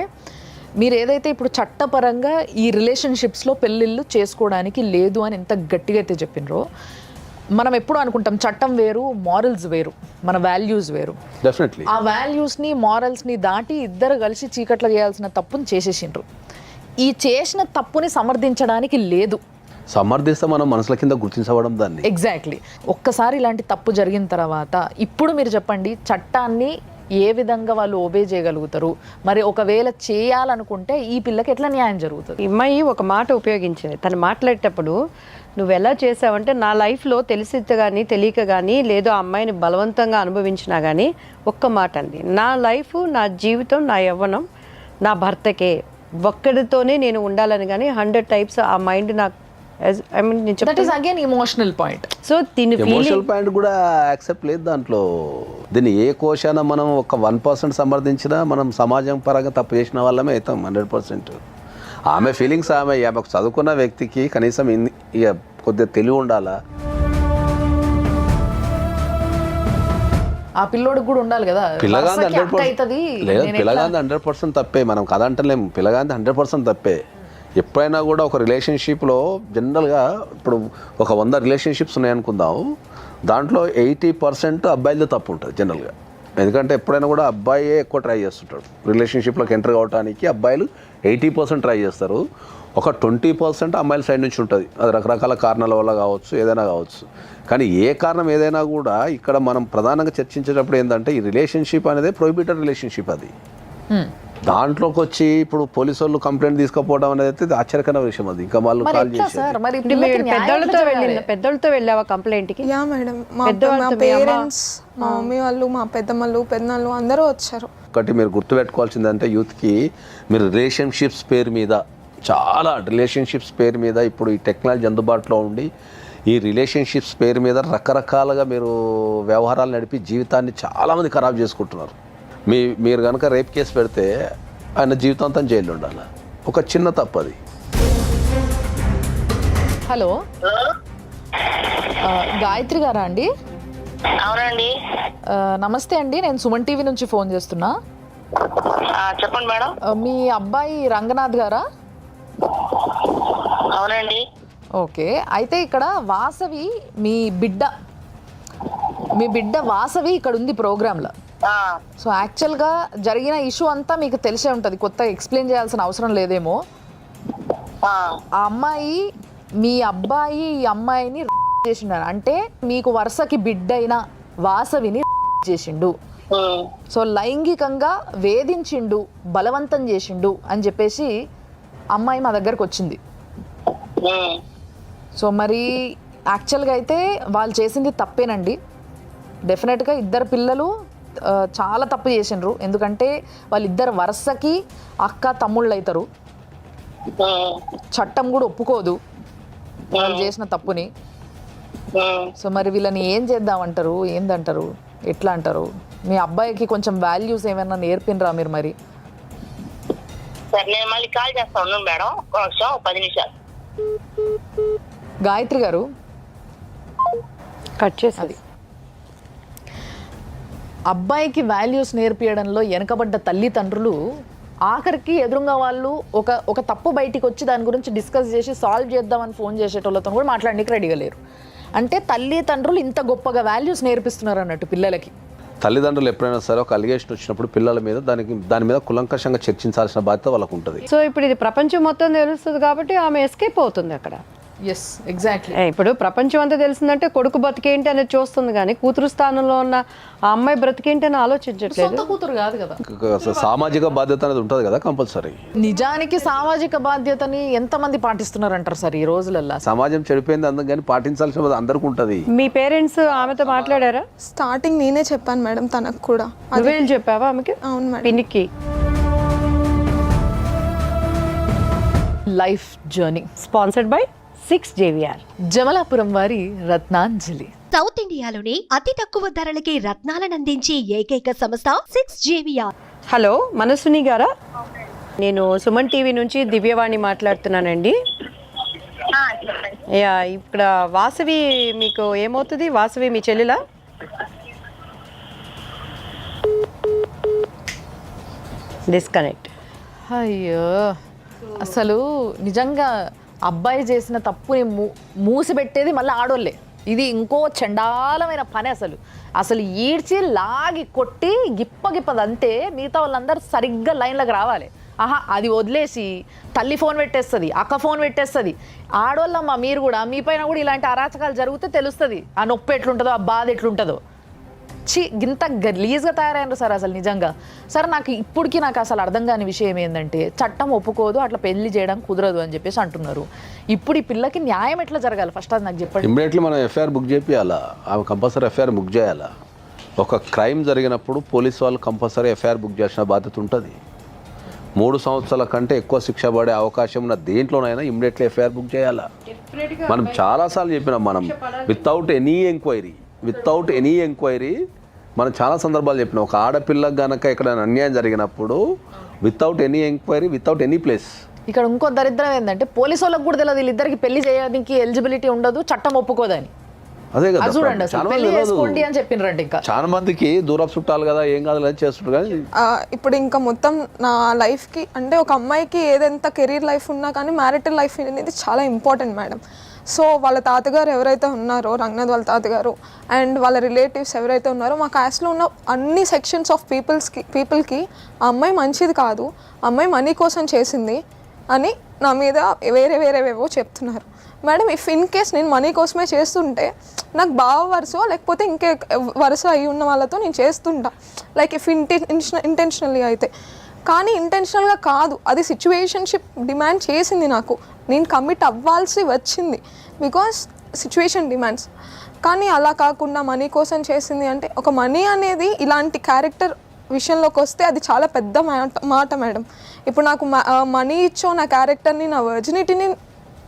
మీరు ఏదైతే ఇప్పుడు చట్టపరంగా ఈ రిలేషన్షిప్స్లో పెళ్ళిళ్ళు చేసుకోవడానికి లేదు అని ఎంత గట్టిగా అయితే చెప్పినరో, మనం ఎప్పుడు అనుకుంటాం చట్టం వేరు మారల్స్ వేరు, మన వాల్యూస్ వేరు. డెఫినెట్లీ ఆ వాల్యూస్ని మారల్స్ని దాటి ఇద్దరు కలిసి చీకట్లో చేయాల్సిన తప్పుని చేసేసిండ్రు. ఈ చేసిన తప్పుని సమర్థించడానికి లేదు. సమర్థిస్తే మనం మనసుల కింద గుర్తించవడం దాన్ని. ఎగ్జాక్ట్లీ. ఒక్కసారి ఇలాంటి తప్పు జరిగిన తర్వాత ఇప్పుడు మీరు చెప్పండి, చట్టాన్ని ఏ విధంగా వాళ్ళు ఓబే చేయగలుగుతారు? మరి ఒకవేళ చేయాలనుకుంటే ఈ పిల్లకి ఎట్లా న్యాయం జరుగుతుంది? ఈ అమ్మాయి ఒక మాట ఉపయోగించింది. తను మాట్లాడేటప్పుడు నువ్వు ఎలా చేసావంటే, నా లైఫ్లో తెలిసి కానీ తెలియక కానీ లేదు ఆ అమ్మాయిని బలవంతంగా అనుభవించినా కానీ ఒక్క మాట అంది, నా లైఫ్, నా జీవితం, నా యవ్వనం నా భర్తకే, ఒక్కడితోనే నేను ఉండాలని. కానీ 100 టైప్స్ ఆ మైండ్ నాకు that is again emotional point. So దీని ఎమోషనల్ పాయింట్ కూడా యాక్సెప్ట్ లేదు దాంట్లో. దీన్ని ఏ కోశాన మనం ఒక 1% సమర్థించినా మనం సమాజం పరంగా తప్పు చేసిన వాళ్ళమే అవుతాం 100%. ఆమె ఫీలింగ్స్ ఆమెకు చదువుకున్న వ్యక్తికి కనీసం ఇక కొద్దిగా తెలివి ఉండాలా. ఆ పిల్లోడికి కూడా ఉండాలి కదా. పిల్లగాంది 100% తప్పే, మనం కదంటలేము. పిల్లగాంది 100% తప్పే. ఎప్పుడైనా కూడా ఒక రిలేషన్షిప్లో జనరల్గా ఇప్పుడు ఒక 100 రిలేషన్షిప్స్ ఉన్నాయనుకుందాం, దాంట్లో 80% అబ్బాయిలతో తప్పు ఉంటుంది జనరల్గా. ఎందుకంటే ఎప్పుడైనా కూడా అబ్బాయే ఎక్కువ ట్రై చేస్తుంటాడు రిలేషన్షిప్లోకి ఎంటర్ కావడానికి. అబ్బాయిలు 80% ట్రై చేస్తారు, ఒక 20% అమ్మాయిల సైడ్ నుంచి ఉంటుంది. అది రకరకాల కారణాల వల్ల కావచ్చు, ఏదైనా కావచ్చు. కానీ ఏ కారణం ఏదైనా కూడా ఇక్కడ మనం ప్రధానంగా చర్చించేటప్పుడు ఏంటంటే ఈ రిలేషన్షిప్ అనేది ప్రొహిబిటెడ్ రిలేషన్షిప్. అది దాంట్లోకి వచ్చి ఇప్పుడు పోలీసు వాళ్ళు కంప్లైంట్ తీసుకుపోవడం అనేది అయితే ఆశ్చర్యకరమైన విషయం. అది ఇంకా వాళ్ళు కాల్ చేశారు. పెద్దలతో వెళ్ళావా కంప్లైంట్కి? యా మేడం, మా పేరెంట్స్, మా మమ్మీ వాళ్ళు, మా పెద్దమ్మలు, పెద్దనాళ్ళు అందరూ వచ్చారు. ఒకటి మీరు గుర్తుపెట్టుకోవాల్సిందంటే యూత్కి, మీరు రిలేషన్షిప్స్ పేరు మీద చాలా రిలేషన్షిప్స్ పేరు మీద ఇప్పుడు ఈ టెక్నాలజీ అందుబాటులో ఉండి ఈ రిలేషన్షిప్స్ పేరు మీద రకరకాలుగా మీరు వ్యవహారాలు నడిపి జీవితాన్ని చాలామంది ఖరాబ్ చేసుకుంటున్నారు. మీరు కనుక రేప్ కేసు పెడితే ఆయన జీవితాంతం జైల్లో ఉండాలి. ఒక చిన్న తప్పది. హలో, గాయత్రి గారా అండి? అవునండి. నమస్తే అండి, నేను సుమన్ టీవీ నుంచి ఫోన్ చేస్తున్నా. చెప్పండి మేడం. మీ అబ్బాయి రంగనాథ్ గారా? అవునండి. ఓకే, అయితే ఇక్కడ వాసవి మీ బిడ్డ వాసవి ఇక్కడ ఉంది ప్రోగ్రాంలో. సో యాక్చువల్గా జరిగిన ఇష్యూ అంతా మీకు తెలిసే ఉంటుంది, కొత్త ఎక్స్ప్లెయిన్ చేయాల్సిన అవసరం లేదేమో. ఆ అమ్మాయి, మీ అబ్బాయి ఈ అమ్మాయిని చేసిండు, అంటే మీకు వరుసకి బిడ్డైన వాసవిని చేసిండు. సో లైంగికంగా వేధించిండు, బలవంతం చేసిండు అని చెప్పేసి అమ్మాయి మా దగ్గరకు వచ్చింది. సో మరి యాక్చువల్గా అయితే వాళ్ళు చేసింది తప్పేనండి. డెఫినెట్గా ఇద్దరు పిల్లలు చాలా తప్పు చేసిండ్రు. ఎందుకంటే వాళ్ళిద్దరు వరుసకి అక్క తమ్ముళ్ళు అవుతారు. చట్టం కూడా ఒప్పుకోదు వాళ్ళు చేసిన తప్పుని. సో మరి వీళ్ళని ఏం చేద్దామంటారు, ఏందంటారు, ఎట్లా అంటారు? మీ అబ్బాయికి కొంచెం వాల్యూస్ ఏమైనా నేర్పినరా మీరు? మరి నేను మళ్ళీ కాల్ చేస్తాను మేడం, 10 నిమిషాలు. గాయత్రి గారు కట్ చేసేది. అబ్బాయికి వాల్యూస్ నేర్పియడంలో వెనకబడ్డ తల్లిదండ్రులు ఆఖరికి ఎదురుగా వాళ్ళు ఒక తప్పు బయటికి వచ్చి దాని గురించి డిస్కస్ చేసి సాల్వ్ చేద్దామని ఫోన్ చేసేటోళ్ళతో కూడా మాట్లాడడానికి రెడీగా లేరు. అంటే తల్లిదండ్రులు ఇంత గొప్పగా వాల్యూస్ నేర్పిస్తున్నారు అన్నట్టు పిల్లలకి. తల్లిదండ్రులు ఎప్పుడైనా సరే ఒక అలిగేషన్ వచ్చినప్పుడు పిల్లల మీద దాని మీద కులంకషంగా చర్చించాల్సిన బాధ్యత వాళ్ళకు ఉంటుంది. సో ఇప్పుడు ఇది ప్రపంచం మొత్తం తెలుస్తుంది కాబట్టి ఆమె ఎస్కేప్ అవుతుంది అక్కడ. Yes exactly. ఇప్పుడు ప్రపంచం అంతా తెలిసిందంటే కొడుకు బతికేంటి అనేది చూస్తుంది, కానీ కూతురు స్థానంలో ఉన్న ఆ అమ్మాయి బ్రతికేంటి అని ఆలోచించట్లేదు. సొంత కూతురు కాదు కదా. సామాజిక బాధ్యత అనేది ఉంటుంది కదా కంపల్సరీ. నిజానికి సామాజిక బాధ్యతని ఎంతమంది పాటిస్తున్నారంటారు సార్ ఈ రోజులల్లో? సమాజం చెడిపోయింది అందుకని పాటించాల్సిన బాధ్యత అందరికీ ఉంటుంది. మీ పేరెంట్స్ ఆమెతో మాట్లాడారా? స్టార్టింగ్ నేనే చెప్పాను మేడం తనకు కూడా. నువ్వేం చెప్పావా ఆమెకి? అవును మేడం. పినికి life journey sponsored by 6 JVR. Jamalapuram వారి రత్నాంజలి. సౌత్ ఇండియాలోనే అతి తక్కువ ధరలకి రత్నాలను అందించే ఏకైక సంస్థ 6 JVR. హలో మనస్విని గారా? నేను సుమన్ టీవీ నుంచి దివ్యవాణి మాట్లాడుతున్నానండి. యా, ఇక్కడ వాసవి మీకు ఏమవుతుంది? వాసవి మీ చెల్లెలా? డిస్కనెక్ట్. అయ్యో, అసలు నిజంగా అబ్బాయి చేసిన తప్పుని మూసిపెట్టేది మళ్ళీ ఆడోళ్ళే. ఇది ఇంకో చండాలమైన పని. అసలు ఈడ్చి లాగి కొట్టి గిప్పదంతే మిగతా వాళ్ళందరూ సరిగ్గా లైన్లోకి రావాలి. ఆహా, అది వదిలేసి తల్లి ఫోన్ పెట్టేస్తుంది, అక్క ఫోన్ పెట్టేస్తుంది. ఆడోళ్ళమ్మ మీరు కూడా, మీ పైన కూడా ఇలాంటి అరాచకాలు జరిగితే తెలుస్తుంది ఆ నొప్పి ఎట్లుంటుందో, ఆ బాధ ఎట్లుంటుందో. ఇంత గలీజ్గా తయారైనారు సార్ అసలు నిజంగా. సార్ ఇప్పటికీ నాకు అసలు అర్థం కాని విషయం ఏంటంటే, చట్టం ఒప్పుకోదు, అట్లా పెళ్లి చేయడం కుదరదు అని చెప్పేసి అంటున్నారు. ఇప్పుడు ఈ పిల్లకి న్యాయం ఎట్లా జరగాలి ఫస్ట్ అది నాకు చెప్పండి. ఇమ్మీడియట్లీ మనం ఎఫ్ఐఆర్ బుక్ చేయాలా, ఆమె కంపల్సరీ ఎఫ్ఐఆర్ బుక్ చేయాలా. ఒక క్రైమ్ జరిగినప్పుడు పోలీస్ వాళ్ళు కంపల్సరీ ఎఫ్ఐఆర్ బుక్ చేసిన బాధ్యత ఉంటుంది. 3 సంవత్సరాల కంటే ఎక్కువ శిక్ష పడే అవకాశం ఉన్న దేంట్లోనైనా ఇమ్మీడియట్లీ ఎఫ్ఐఆర్ బుక్ చేయాలా. మనం చాలాసార్లు చెప్పినాం, మనం వితౌట్ ఎనీ ఎంక్వైరీ మనం చాలా సందర్భాలు చెప్పినాం. ఒక ఆడపిల్లకు గనక ఎక్కడైనా అన్యాయం జరిగినప్పుడు without any enquiry, without any place. ఇక్కడ ఇంకో దరిద్రం ఏంటంటే పోలీసు వాళ్ళకి కూడా తెలియదు వీళ్ళిద్దరికి పెళ్లి చేయడానికి ఎలిజిబిలిటీ ఉండదు, చట్టం ఒప్పుకోదని. అదే కదా చూడండి, అసలు పెళ్లి చేసుకోండి అని చెప్పినారంటే ఇంకా చాలా మందికి దూరం చుట్టాలు కదా, ఏం కాదు అని చేస్తుంటారు. కానీ ఇప్పుడు ఇంకా మొత్తం నా లైఫ్కి అంటే ఒక అమ్మాయికి ఏదెంత కెరీర్ లైఫ్ ఉన్నా కానీ మ్యారిటల్ లైఫ్ అనేది చాలా ఇంపార్టెంట్ మేడం. సో వాళ్ళ తాతగారు ఎవరైతే ఉన్నారో, రంగనాథ్ వాళ్ళ తాతగారు అండ్ వాళ్ళ రిలేటివ్స్ ఎవరైతే ఉన్నారో, మా క్యాస్ట్లో ఉన్న అన్ని సెక్షన్స్ ఆఫ్ పీపుల్కి ఆ అమ్మాయి మంచిది కాదు, అమ్మాయి మనీ కోసం చేసింది అని నా మీద వేరేవేవో చెప్తున్నారు మేడం. ఇఫ్ ఇన్ కేస్ నేను మనీ కోసమే చేస్తుంటే నాకు బావ వరుసో లేకపోతే ఇంకే వరుస అయి ఉన్న వాళ్ళతో నేను చేస్తుంటా, లైక్ ఇఫ్ ఇంటెన్షనల్లీ అయితే. కానీ ఇంటెన్షనల్గా కాదు, అది సిచ్యువేషన్షిప్ డిమాండ్ చేసింది నాకు, నేను కమిట్ అవ్వాల్సి వచ్చింది బికాస్ సిచ్యువేషన్ డిమాండ్స్. కానీ అలా కాకుండా మనీ కోసం చేసింది అంటే, ఒక మనీ అనేది ఇలాంటి క్యారెక్టర్ విషయంలోకి వస్తే అది చాలా పెద్ద మాట మేడం. ఇప్పుడు నాకు మనీ ఇచ్చో నా క్యారెక్టర్ని, నా వర్జినిటీని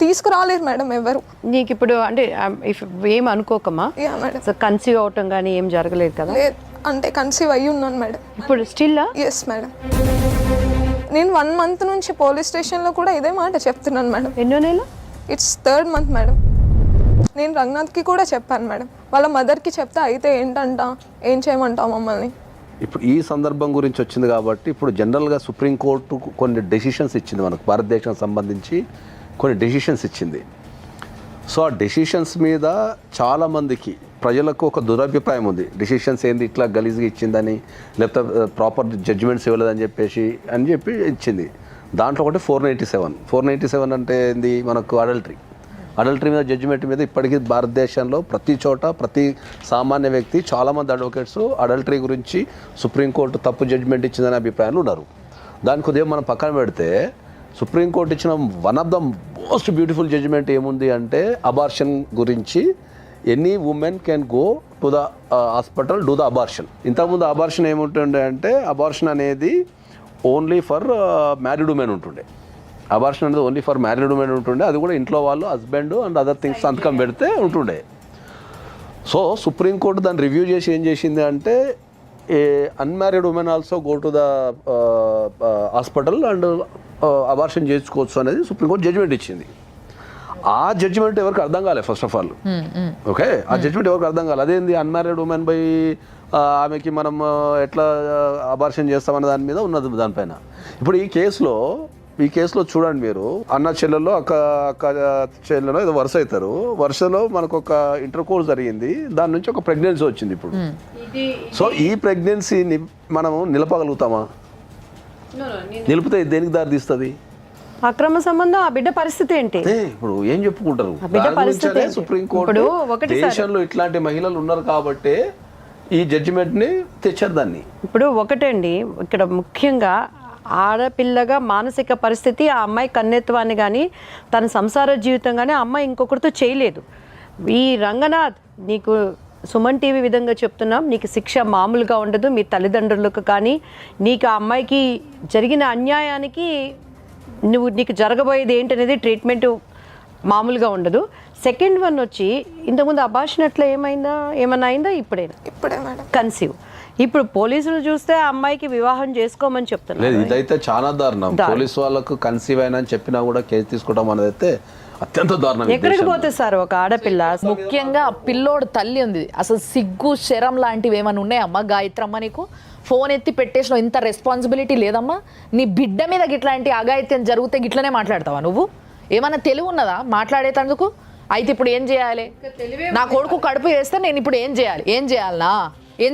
తీసుకురాలేరు మేడం ఎవరు. నీకు ఇప్పుడు అంటే ఏం అనుకోకమ్మా, సో కన్సీవ్ అవటం కానీ ఏం జరగలేదు కదా? లేదు, అంటే కన్సీవ్ అయ్యి ఉన్నాను మేడం ఇప్పుడు స్టిల్. ఎస్ మేడం, నేను 1 month నుంచి పోలీస్ స్టేషన్లో కూడా ఇదే మాట చెప్తున్నాను మేడం. ఎన్నో నెల? It's 3rd month madam. నేను రంగనాథ్కి కూడా చెప్పాను మేడం, వాళ్ళ మదర్కి చెప్తే అయితే ఏంటంట, ఏం చేయమంటావు మమ్మల్ని. ఇప్పుడు ఈ సందర్భం గురించి వచ్చింది కాబట్టి ఇప్పుడు జనరల్గా సుప్రీంకోర్టు కొన్ని డెసిషన్స్ ఇచ్చింది, మనకు భారతదేశానికి సంబంధించి కొన్ని డెసిషన్స్ ఇచ్చింది. సో ఆ డెసిషన్స్ మీద చాలామందికి ప్రజలకు ఒక దురభిప్రాయం ఉంది. డెసిషన్స్ ఏంది ఇట్లా గలీజ్గా ఇచ్చిందని, లేకపోతే ప్రాపర్ జడ్జిమెంట్స్ ఇవ్వలేదని చెప్పి ఇచ్చింది. దాంట్లో ఒకటి 497 అంటే ఏంది, మనకు అడల్టరీ మీద జడ్జిమెంట్ మీద ఇప్పటికీ భారతదేశంలో ప్రతి చోట ప్రతి సామాన్య వ్యక్తి చాలామంది అడ్వకేట్స్ అడల్టరీ గురించి సుప్రీంకోర్టు తప్పు జడ్జిమెంట్ ఇచ్చిందనే అభిప్రాయాలు ఉన్నారు. దానికి ఉదయం మనం పక్కన పెడితే సుప్రీంకోర్టు ఇచ్చిన one of the most beautiful judgment ఏముంది అంటే, అబార్షన్ గురించి any women can go to the hospital do the abortion. ఇంతకుముందు అబార్షన్ ఏముంటుండే అంటే, అబార్షన్ అనేది ఓన్లీ ఫర్ మ్యారీడ్ ఉమెన్ ఉంటుండే. అబార్షన్ అనేది ఓన్లీ ఫర్ మ్యారీడ్ ఉమెన్ ఉంటుండే, అది కూడా ఇంట్లో వాళ్ళు హస్బెండ్ అండ్ అదర్ థింగ్స్ సంతకం పెడితే ఉంటుండే. సో సుప్రీంకోర్టు దాన్ని రివ్యూ చేసి ఏం చేసింది అంటే, a unmarried women also go to the hospital and abortion చేసుకోవచ్చు అనేది సుప్రీంకోర్టు జడ్జిమెంట్ ఇచ్చింది. ఆ జడ్జిమెంట్ ఎవరికి అర్థం కాలేదు ఫస్ట్ ఆఫ్ ఆల్. ఓకే, ఆ జడ్జిమెంట్ ఎవరికి అర్థం కాలేదు. అదేంది అన్మ్యారీడ్ ఉమెన్ బై ఆమెకి మనం ఎట్లా అబార్షన్ చేస్తామనే దాని మీద ఉన్నది దానిపైన. ఇప్పుడు ఈ కేసులో ఈ కేసులో చూడండి మీరు, అన్న చెల్లెల్లో అక్క చెల్లెలో ఏదో వరుస అవుతారు, వరుసలో మనకు ఒక ఇంటర్ కోర్స్ జరిగింది, దాని నుంచి ఒక ప్రెగ్నెన్సీ వచ్చింది ఇప్పుడు. సో ఈ ప్రెగ్నెన్సీని మనము నిలపగలుగుతామా? నిలిపితే దేనికి దారి తీస్తుంది? అక్రమ సంబంధం, ఆ బిడ్డ పరిస్థితి ఏంటి? ఇప్పుడు ఏం చెప్పుకుంటారు? బిడ్డ పరిస్థితి ఏంటి? సుప్రీంకోర్టు ఇప్పుడు ఒకటి సార్, దేశంలో ఇట్లాంటి మహిళలు ఉన్నారు కాబట్టి ఈ జడ్జిమెంట్ ని తెచ్చారు దాన్ని. ఇప్పుడు ఒకటండి, ఇక్కడ ముఖ్యంగా ఆడపిల్లగా మానసిక పరిస్థితి, ఆ అమ్మాయి కన్నెత్వాన్ని కానీ తన సంసార జీవితం కానీ ఆ అమ్మాయి ఇంకొకరితో చేయలేదు. ఈ రంగనాథ్, నీకు సుమన్ టీవీ విధంగా చెప్తున్నాం, నీకు శిక్ష మామూలుగా ఉండదు. మీ తల్లిదండ్రులకు కానీ నీకు ఆ అమ్మాయికి జరిగిన అన్యాయానికి నీకు జరగబోయేది ఏంటనేది ట్రీట్మెంట్ మామూలుగా ఉండదు. సెకండ్ వన్ వచ్చి, ఇంతకుముందు అబార్షన్ అట్లా ఏమన్నా అయిందా? ఇప్పుడే మేడం కన్సీవ్. ఇప్పుడు పోలీసులు చూస్తే ఆ అమ్మాయికి వివాహం చేసుకోమని చెప్తున్నారు. లేదు, ఇదైతే చాలా దారుణం. పోలీసు వాళ్ళకు కన్సీవ్ అయినా అని చెప్పినా కూడా కేసు తీసుకోవడం అనేది అయితే అత్యంత దారుణం. ఎక్కడికి పోతే సార్ ఒక ఆడపిల్ల, ముఖ్యంగా పిల్లోడు తల్లి ఉంది, అసలు సిగ్గు శరం లాంటివి ఏమైనా ఉన్నాయమ్మా గాయత్రమ్మ? నీకు ఫోన్ ఎత్తి పెట్టేసిన ఇంత రెస్పాన్సిబిలిటీ లేదమ్మా? నీ బిడ్డ మీద గిట్లాంటి అఘాయిత్యం జరిగితే గిట్లనే మాట్లాడతావా నువ్వు? ఏమైనా తెలివి ఉన్నదా మాట్లాడేటందుకు? అయితే ఇప్పుడు ఏం చేయాలి? నా కొడుకు కడుపు వేస్తే నేను ఇప్పుడు ఏం చేయాలి? ఏం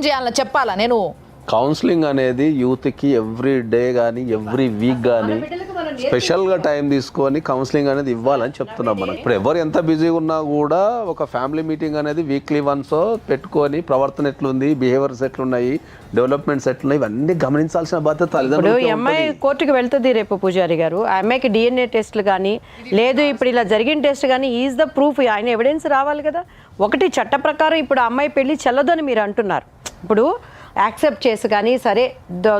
చేయాలనా చెప్పాలా నేను? కౌన్సిలింగ్ అనేది యూత్కి ఎవ్రీ డే కానీ ఎవ్రీ వీక్ కానీ స్పెషల్గా టైం తీసుకొని కౌన్సిలింగ్ అనేది ఇవ్వాలని చెప్తున్నాం మనం. ఇప్పుడు ఎవరు ఎంత బిజీగా ఉన్నా కూడా ఒక ఫ్యామిలీ మీటింగ్ అనేది వీక్లీ వన్స్ పెట్టుకొని ప్రవర్తన ఎట్లుంది, బిహేవియర్స్ ఎట్లున్నాయి, డెవలప్మెంట్స్ ఎట్లున్నాయి, ఇవన్నీ గమనించాల్సిన బాధ్యత తల్లిదండ్రులు. ఇప్పుడు అమ్మాయి కోర్టుకు వెళ్తుంది రేపు పూజారి గారు, ఆ అమ్మాయికి DNA టెస్ట్లు కానీ లేదు ఇప్పుడు ఇలా జరిగిన టెస్ట్ కానీ ఈజ్ ద ప్రూఫ్, ఆయన ఎవిడెన్స్ రావాలి కదా. ఒకటి చట్ట ప్రకారం ఇప్పుడు ఆ అమ్మాయి పెళ్లి చెల్లదని మీరు అంటున్నారు. ఇప్పుడు యాక్సెప్ట్ చేసి కానీ సరే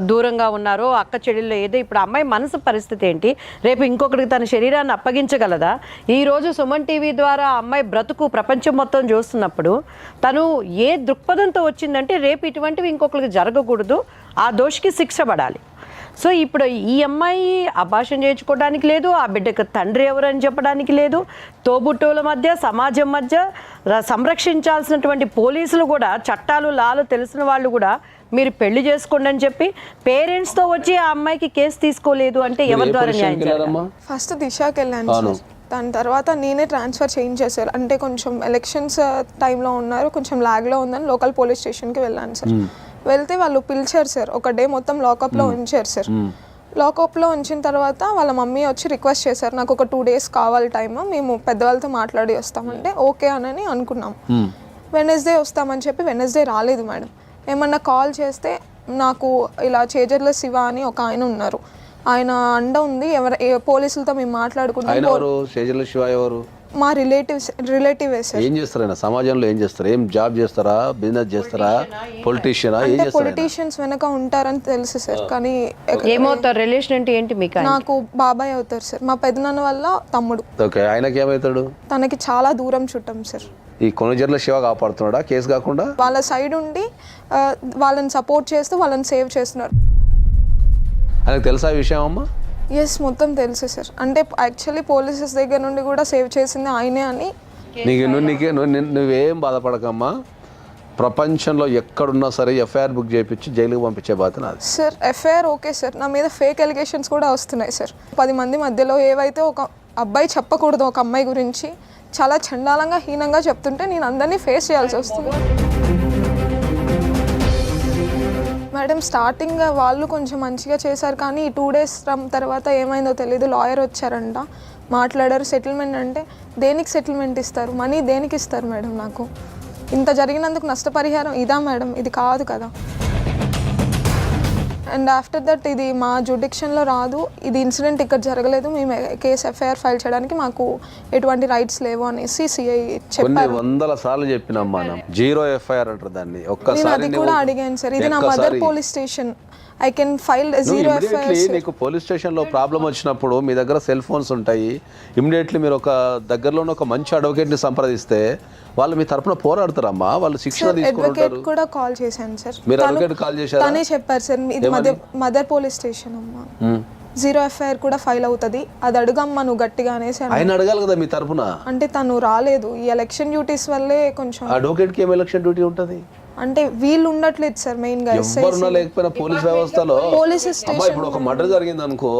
దూరంగా ఉన్నారో అక్క చెల్లెల్లో ఏదో, ఇప్పుడు అమ్మాయి మనసు పరిస్థితి ఏంటి? రేపు ఇంకొకరికి తన శరీరాన్ని అప్పగించగలదా? ఈరోజు సుమన్ టీవీ ద్వారా అమ్మాయి బ్రతుకు ప్రపంచం మొత్తం చూస్తున్నప్పుడు తను ఏ దృక్పథంతో వచ్చిందంటే రేపు ఇటువంటివి ఇంకొకరికి జరగకూడదు, ఆ దోషికి శిక్ష పడాలి. సో ఇప్పుడు ఈ అమ్మాయి అబార్షన్ చేయించుకోవడానికి లేదు, ఆ బిడ్డకు తండ్రి ఎవరు అని చెప్పడానికి లేదు. తోబుట్టువుల మధ్య, సమాజం మధ్య సంరక్షించాల్సినటువంటి పోలీసులు కూడా, చట్టాలు లాలు తెలిసిన వాళ్ళు కూడా మీరు పెళ్లి చేసుకోండి అని చెప్పి పేరెంట్స్తో వచ్చి ఆ అమ్మాయికి కేసు తీసుకోలేదు అంటే ఎవరి ద్వారా న్యాయం జరగాలి? ఫస్ట్ దిశకి వెళ్ళాను సార్, దాని తర్వాత నేనే ట్రాన్స్ఫర్ చేంజ్ చేశారు. అంటే కొంచెం ఎలక్షన్స్ టైంలో ఉన్నారు, కొంచెం లాగ్లో ఉందని లోకల్ పోలీస్ స్టేషన్కి వెళ్ళాను సార్. వెళ్తే వాళ్ళు పిలిచారు సార్, ఒక డే మొత్తం లాకప్లో ఉంచారు సార్. లాకప్లో ఉంచిన తర్వాత వాళ్ళ మమ్మీ వచ్చి రిక్వెస్ట్ చేశారు, నాకు ఒక 2 days కావాలి టైమ్, మేము పెద్దవాళ్ళతో మాట్లాడి వస్తామంటే ఓకే అని అనుకున్నాం. వెనస్డే వస్తామని చెప్పి వెనస్డే రాలేదు మేడం. ఏమన్నా కాల్ చేస్తే నాకు ఇలా చేజర్ల శివ అని ఒక ఆయన ఉన్నారు, ఆయన అండ ఉంది, పోలీసులతో మేము మాట్లాడుకుంటాం. మా రిలేటివ్ సార్. ఏం చేస్తారు ఆయన సమాజంలో? ఏం చేస్తారు? ఏం జాబ్ చేస్తారా, బిజినెస్ చేస్తారా, పొలిటీషియనా? పొలిటీషియన్స్ వెనక ఉంటారని తెలుసు సార్, కానీ ఏమవుతారు? రిలేషన్ అంటే ఏంటి మీకు? నాకు బాబాయ్ అవుతారు సార్, మా పెద్దనాన్న వల్ల తమ్ముడు. ఓకే, ఆయనకి ఏమవుతాడు? తనకి చాలా దూరం చుట్టం సార్. ఈ కొనుజర్ల శివ కాపాడుతున్నాడా కేసు కాకుండా? వాళ్ళ సైడ్ ఉండి వాళ్ళని సపోర్ట్ చేస్తూ వాళ్ళని సేవ్ చేస్తున్నారు. ఆయనకు తెలుసా ఈ విషయం అమ్మా? ఎస్, మొత్తం తెలుసు సార్. అంటే యాక్చువల్లీ పోలీసెస్ దగ్గర నుండి కూడా సేవ్ చేసింది ఆయనే అని. నువ్వేం బాధపడకమ్మా, ప్రపంచంలో ఎక్కడున్నా సరే ఎఫ్ఐఆర్ బుక్ చేయించి జైలుకి పంపించే బాధ్యత నాది. సార్ ఎఫ్ఐఆర్ ఓకే సార్, నా మీద ఫేక్ ఎలిగేషన్స్ కూడా వస్తున్నాయి సార్. 10 మంది మధ్యలో ఏవైతే ఒక అబ్బాయి చెప్పకూడదు ఒక అమ్మాయి గురించి చాలా చండాలంగా హీనంగా చెప్తుంటే నేను అందరినీ ఫేస్ చేయాల్సి వస్తుంది మేడం. స్టార్టింగ్ వాళ్ళు కొంచెం మంచిగా చేశారు, కానీ ఈ 2 days తర్వాత ఏమైందో తెలియదు. లాయర్ వచ్చారంట, మాట్లాడారు, సెటిల్మెంట్ అంటే దేనికి సెటిల్మెంట్ ఇస్తారు? మనీ దేనికి ఇస్తారు మేడం? నాకు ఇంత జరిగినందుకు నష్టపరిహారం ఇదా మేడం? ఇది కాదు కదా. అండ్ ఆఫ్టర్ దట్ ఇది మా జ్యుడిక్షన్లో రాదు, ఇది ఇన్సిడెంట్ ఇక్కడ జరగలేదు, మేము కేసు ఎఫ్ఐఆర్ ఫైల్ చేయడానికి మాకు ఎటువంటి రైట్స్ లేవు అనేసి సిఐ చెప్పారు. 100 సార్లు చెప్పినాం మనం, జీరో ఎఫ్ఐఆర్ అంటారు దాన్ని. ఒక్కసారి అది కూడా అడిగాను సార్, ఇది నా mother police station, I can file zero FIR. నీకు పోలీస్ స్టేషన్లో ప్రాబ్లం వచ్చినప్పుడు మీ దగ్గర సెల్ ఫోన్స్ ఉంటాయి, ఇమ్మీడియట్లీ మీరు ఒక దగ్గరలోనే ఒక మంచి అడ్వకేట్ని సంప్రదిస్తే వాళ్ళు మీ తరపున పోరాడతారమ్మా, వాళ్ళు శిక్షణ తీసుకుంటారు. కూడా కాల్ చేశాను సార్, మీరు అడ్వకేట్ కాల్ చేశారు? తనే చెప్పారు సార్, ఇది మదర్ పోలీస్ స్టేషన్ అమ్మా, జీరో ఎఫ్ఐఆర్ కూడా ఫైల్ అవుతుంది, అది అడుగమ్మా నువ్వు గట్టిగా అనేసి. ఆయన అడగాలి కదా మీ తరపున. అంటే తను రాలేదు, ఈ ఎలక్షన్ డ్యూటీస్ వల్లే కొంచెం. అడ్వకేట్కి ఏం ఎలక్షన్ డ్యూటీ ఉంటుంది? అంటే వీళ్ళు ఉండట్లేదు సార్ మెయిన్గా ఎవరున్నా లేకపోయినా పోలీస్ వ్యవస్థలో పోలీస్ అమ్మా ఇప్పుడు ఒక మర్డర్ జరిగింది అనుకో,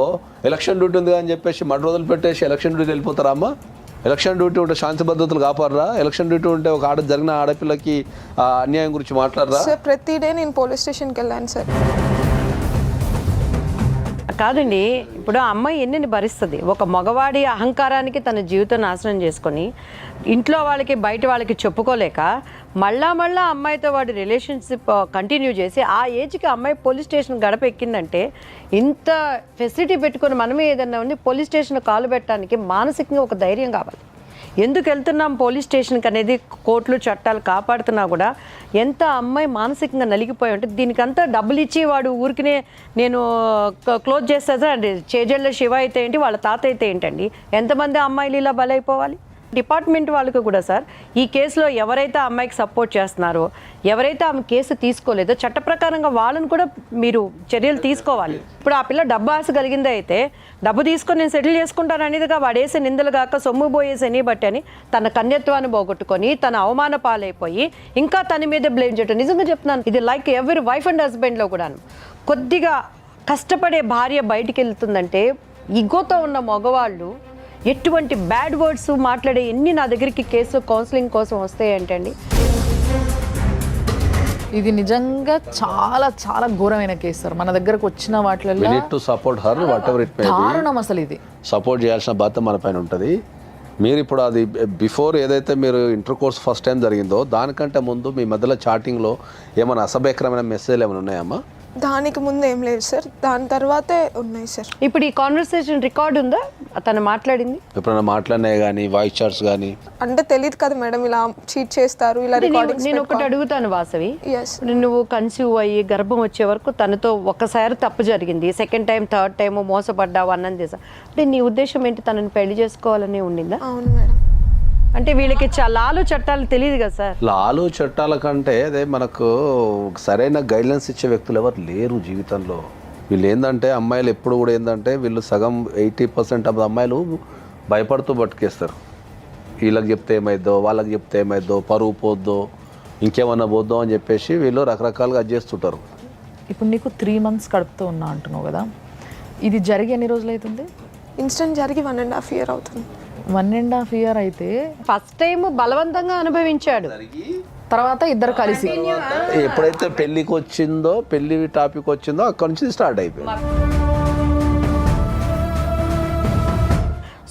ఎలక్షన్ డ్యూటీ ఉంది అని చెప్పేసి మర్డర్ వదిలి పెట్టేసి ఎలక్షన్ డ్యూటీ వెళ్ళిపోతారా అమ్మా? ఎలక్షన్ డ్యూటీ ఉంటే శాంతి భద్రతలు కాపాడరా? ఎలక్షన్ డ్యూటీ ఉంటే ఒక జరిగిన ఆడపిల్లకి అన్యాయం గురించి మాట్లాడరా? సార్ ప్రతి డే నేను పోలీస్ స్టేషన్కి వెళ్ళాను సార్. కాదండి, ఇప్పుడు ఆ అమ్మాయి ఎన్ని భరిస్తుంది? ఒక మగవాడి అహంకారానికి తన జీవితం నాశనం చేసుకొని ఇంట్లో వాళ్ళకి బయట వాళ్ళకి చెప్పుకోలేక మళ్ళా అమ్మాయితో వాడి రిలేషన్షిప్ కంటిన్యూ చేసి ఆ ఏజ్కి అమ్మాయి పోలీస్ స్టేషన్ గడప ఎక్కిందంటే ఇంత ఫెసిలిటీ పెట్టుకొని మనమే ఏదన్నా ఉంది పోలీస్ స్టేషన్ కాలు పెట్టడానికి మానసికంగా ఒక ధైర్యం కావాలి. ఎందుకు వెళ్తున్నాం పోలీస్ స్టేషన్కి అనేది కోర్టులు చట్టాలు కాపాడుతున్నా కూడా ఎంత అమ్మాయి మానసికంగా నలిగిపోయి ఉంటే దీనికంతా డబ్బులు ఇచ్చి వాడు ఊరికినే నేను క్లోజ్ చేస్తా అండి. చేజళ్ళ శివ అయితే ఏంటి, వాళ్ళ తాత అయితే ఏంటండి, ఎంతమంది అమ్మాయిలు ఇలా బలైపోవాలి? డిపార్ట్మెంట్ వాళ్ళకు కూడా సార్ ఈ కేసులో ఎవరైతే అమ్మాయికి సపోర్ట్ చేస్తున్నారో, ఎవరైతే ఆమె కేసు తీసుకోలేదో చట్ట ప్రకారంగా వాళ్ళని కూడా మీరు చర్యలు తీసుకోవాలి. ఇప్పుడు ఆ పిల్ల డబ్బు ఆశ కలిగిందే అయితే డబ్బు తీసుకొని నేను సెటిల్ చేసుకుంటాను అనేదిగా వాడేసే నిందలు కాక సొమ్ము పోయేసి ఎన్ని బట్టి అని తన కన్యత్వాన్ని పోగొట్టుకొని తన అవమాన పాలైపోయి ఇంకా తన మీద బ్లేమ్ చేయటం. నిజంగా చెప్తున్నాను, ఇది లైక్ ఎవరి వైఫ్ అండ్ హస్బెండ్లో కూడాను. కొద్దిగా కష్టపడే భార్య బయటికి వెళ్తుందంటే ఇగోతో ఉన్న మగవాళ్ళు ఎటువంటి బ్యాడ్ వర్డ్స్ మాట్లాడే ఎన్ని నా దగ్గరికి కేసు కౌన్సిలింగ్ కోసం వస్తాయి ఏంటండి. ఇది నిజంగా చాలా చాలా ఘోరమైన కేసు సార్. మన దగ్గరకు వచ్చిన వాటిల్లో దారుణం అసలు. ఇది సపోర్ట్ చేయాల్సిన బాధ్యత మన పైన ఉంటుంది. మీరు ఇప్పుడు అది బిఫోర్ ఏదైతే మీరు ఇంటర్ కోర్స్ ఫస్ట్ టైం జరిగిందో దానికంటే ముందు మీ మధ్యలో చాటింగ్లో ఏమైనా అసభ్యకరమైన మెసేజ్లు ఏమైనా ఉన్నాయమ్మా? దానికి ముందు ఏం లేదు సార్, దాని తర్వాతే ఉన్నాయి సార్. ఇప్పుడు ఈ కాన్వర్సేషన్ రికార్డ్ ఉందా తను మాట్లాడింది? ఎప్పుడైనా మాట్లాడినాయి కానీ వాయిస్ చాట్స్ కానీ? అంటే తెలియదు కదా మేడం, ఇలా చీట్ చేస్తారు ఇలా రికార్డింగ్స్. నేను ఒకటి అడుగుతాను వాసవి, ఎస్ నువ్వు కన్సీవ్ అయ్యి గర్భం వచ్చే వరకు తనతో ఒక్కసారి తప్పు జరిగింది, సెకండ్ టైం థర్డ్ టైం మోసపడ్డావు అన్నది చేసా అంటే నీ ఉద్దేశం ఏంటి? తనని పెళ్లి చేసుకోవాలని ఉండిందా? అవును మేడం. అంటే వీళ్ళకి లాలు చట్టాలు తెలియదు కదా సార్. లాలు చట్టాల కంటే అదే మనకు సరైన గైడ్లైన్స్ ఇచ్చే వ్యక్తులు ఎవరు లేరు జీవితంలో. వీళ్ళు ఏంటంటే అమ్మాయిలు ఎప్పుడు కూడా ఏంటంటే వీళ్ళు సగం 80% ఆఫ్ అమ్మాయిలు భయపడుతూ బతికేస్తారు. వీళ్ళకి చెప్తే ఏమైద్దో, వాళ్ళకి చెప్తే ఏమైద్దో, పరువు పోద్దో, ఇంకేమన్నా పోద్దో అని చెప్పేసి వీళ్ళు రకరకాలుగా అది చేస్తుంటారు. ఇప్పుడు నీకు 3 months కడుపుతూ ఉన్నా అంటున్నావు కదా, ఇది జరిగి ఎన్ని రోజులు అవుతుంది? ఇన్సిడెంట్ జరిగి 1.5 years అవుతుంది. 1.5 years అయితే ఫస్ట్ టైం బలవంతంగా అనుభవించాడు, తర్వాత ఇద్దరు కలిసి ఎప్పుడైతే పెళ్లికి వచ్చిందో, పెళ్లి టాపిక్ వచ్చిందో అక్కడి నుంచి స్టార్ట్ అయిపోయింది.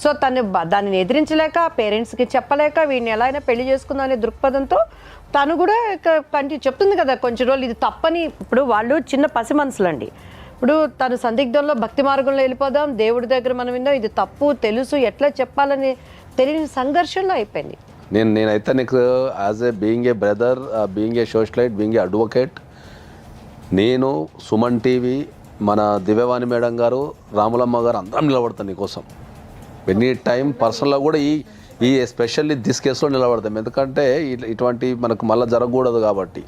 సో తను దాన్ని ఎదిరించలేక పేరెంట్స్కి చెప్పలేక వీడిని ఎలా అయినా పెళ్లి చేసుకుందాం అనే దృక్పథంతో తను కూడా చెప్తుంది కదా కొంచెం రోజులు ఇది తప్పని. ఇప్పుడు వాళ్ళు చిన్న పసి మనసులండి. ఇప్పుడు తను సందిగ్ధంలో భక్తి మార్గంలో వెళ్ళిపోదాం, దేవుడి దగ్గర మనం విందాం, ఇది తప్పు తెలుసు ఎట్లా చెప్పాలని తెలియని సంఘర్షణలో అయిపోయింది. నేనైతే నీకు as a being a brother, being a socialite, being a advocate, నేను సుమన్ టీవీ, మన దివ్యవాణి మేడం గారు, రాములమ్మ గారు అందరం నిలబడతాను నీకోసం. ఎనీ టైం పర్సనల్గా కూడా ఈ ఎస్పెషల్లీ దిస్ కేసులో నిలబడతాం. ఎందుకంటే ఇటువంటి మనకు మళ్ళీ జరగకూడదు కాబట్టి.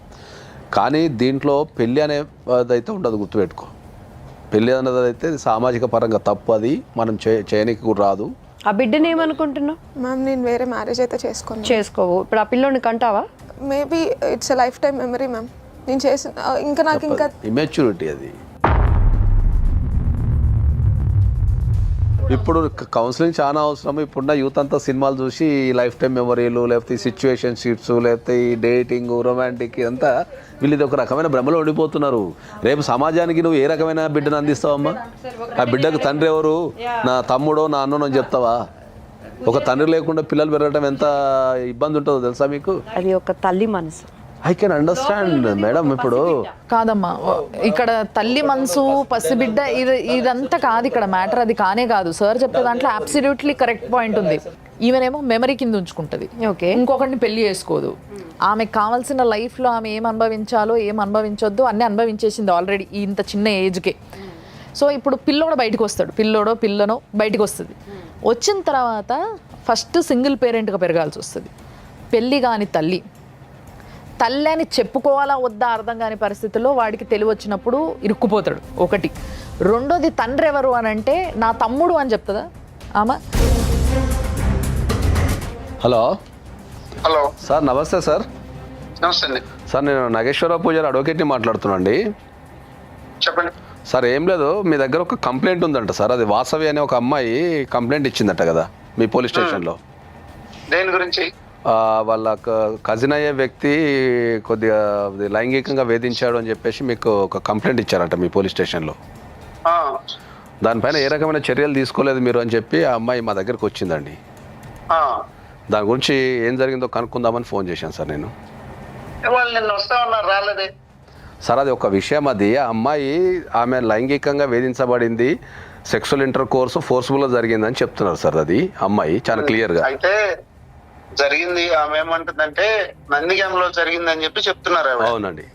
కానీ దీంట్లో పెళ్ళి అనేదైతే ఉండదు, గుర్తుపెట్టుకో. పెళ్ళి అనేది అయితే సామాజిక పరంగా తప్పు, అది మనం చేయనికి కూడా రాదు. ఆ బిడ్డని ఏమనుకుంటున్నావు? మ్యామ్ నేను వేరే మ్యారేజ్ అయితే చేసుకోవు. ఇప్పుడు ఆ పిల్లోని కంటావా? Maybe it's a lifetime memory ma'am. నేను చేసిన నాకు ఇంకా ఇమ్మెచ్యూరిటీ అది. ఇప్పుడు కౌన్సిలింగ్ చాలా అవసరం. ఇప్పుడున్న యూత్ అంతా సినిమాలు చూసి లైఫ్ టైం మెమరీలు, లేకపోతే సిచ్యువేషన్ షిప్స్, లేకపోతే ఈ డేటింగ్, రొమాంటిక్ ఇదంతా వీళ్ళు ఇది ఒక రకమైన భ్రమలో ఉండిపోతున్నారు. రేపు సమాజానికి నువ్వు ఏ రకమైన బిడ్డను అందిస్తావమ్మా? ఆ బిడ్డకు తండ్రి ఎవరు? నా తమ్ముడో నా అన్ననో అని చెప్తావా? ఒక తండ్రి లేకుండా పిల్లలు పెరగడం ఎంత ఇబ్బంది ఉంటుందో తెలుసా మీకు? అది ఒక తల్లి మనసు. I can understand madam. ఇప్పుడు కాదమ్మా, ఇక్కడ తల్లి మనసు, పసిబిడ్డ, ఇదంతా కాదు ఇక్కడ మ్యాటర్. అది కానే కాదు. సార్ చెప్పే దాంట్లో అబ్సల్యూట్లీ కరెక్ట్ పాయింట్ ఉంది. ఈమెనేమో మెమరీ కింద ఉంచుకుంటుంది, ఓకే, ఇంకొకరిని పెళ్లి చేసుకోదు. ఆమెకు కావాల్సిన లైఫ్లో ఆమె ఏం అనుభవించాలో ఏం అనుభవించొద్దు అన్నీ అనుభవించేసింది ఆల్రెడీ ఇంత చిన్న ఏజ్కే. సో ఇప్పుడు పిల్లోడు బయటకు వస్తాడు, పిల్లనో బయటకు వస్తుంది. వచ్చిన తర్వాత ఫస్ట్ సింగిల్ పేరెంట్గా పెరగాల్సి వస్తుంది. పెళ్ళి కాని తల్లి అని చెప్పుకోవాలా వద్దా అర్థం కాని పరిస్థితుల్లో వాడికి తెలివి వచ్చినప్పుడు ఇరుక్కుపోతాడు. ఒకటి. రెండోది, తండ్రి ఎవరు అని అంటే నా తమ్ముడు అని చెప్తుందా ఆమె? హలో హలో సార్, నమస్తే సార్. నమస్తే అండి. సార్ నేను నాగేశ్వరరావు పూజారి అడ్వకేట్ని మాట్లాడుతున్నాండి. చెప్పండి. సార్ ఏం లేదు, మీ దగ్గర ఒక కంప్లైంట్ ఉందంట సార్. అది వాసవి అనే ఒక అమ్మాయి కంప్లైంట్ ఇచ్చిందట కదా మీ పోలీస్ స్టేషన్లో. దేని గురించి? వాళ్ళ కజిన్ అయ్యే వ్యక్తి కొద్దిగా లైంగికంగా వేధించాడు అని చెప్పేసి మీకు ఒక కంప్లైంట్ ఇచ్చారట మీ పోలీస్ స్టేషన్లో. ఆ, దానిపైన ఏ రకమైన చర్యలు తీసుకోలేదు మీరు అని చెప్పి ఆ అమ్మాయి మా దగ్గరకు వచ్చిందండి. ఆ. దాని గురించి ఏం జరిగిందో కనుక్కుందామని ఫోన్ చేశాను సార్ నేను. వాళ్ళు నిన్న వస్తా ఉన్నారు, రాలేదే. సార్ అది ఒక విషయం. అది ఆ అమ్మాయి ఆమె లైంగికంగా వేధించబడింది, సెక్సువల్ ఇంటర్ కోర్సు ఫోర్స్ఫుల్గా జరిగిందని చెప్తున్నారు సార్. అది అమ్మాయి చాలా క్లియర్గా. అయితే జరిగింది, ఆమె ఏమంటుందంటే నందిగాంలో జరిగిందని చెప్పి చెప్తున్నారు ఆవిడ. అవునండి.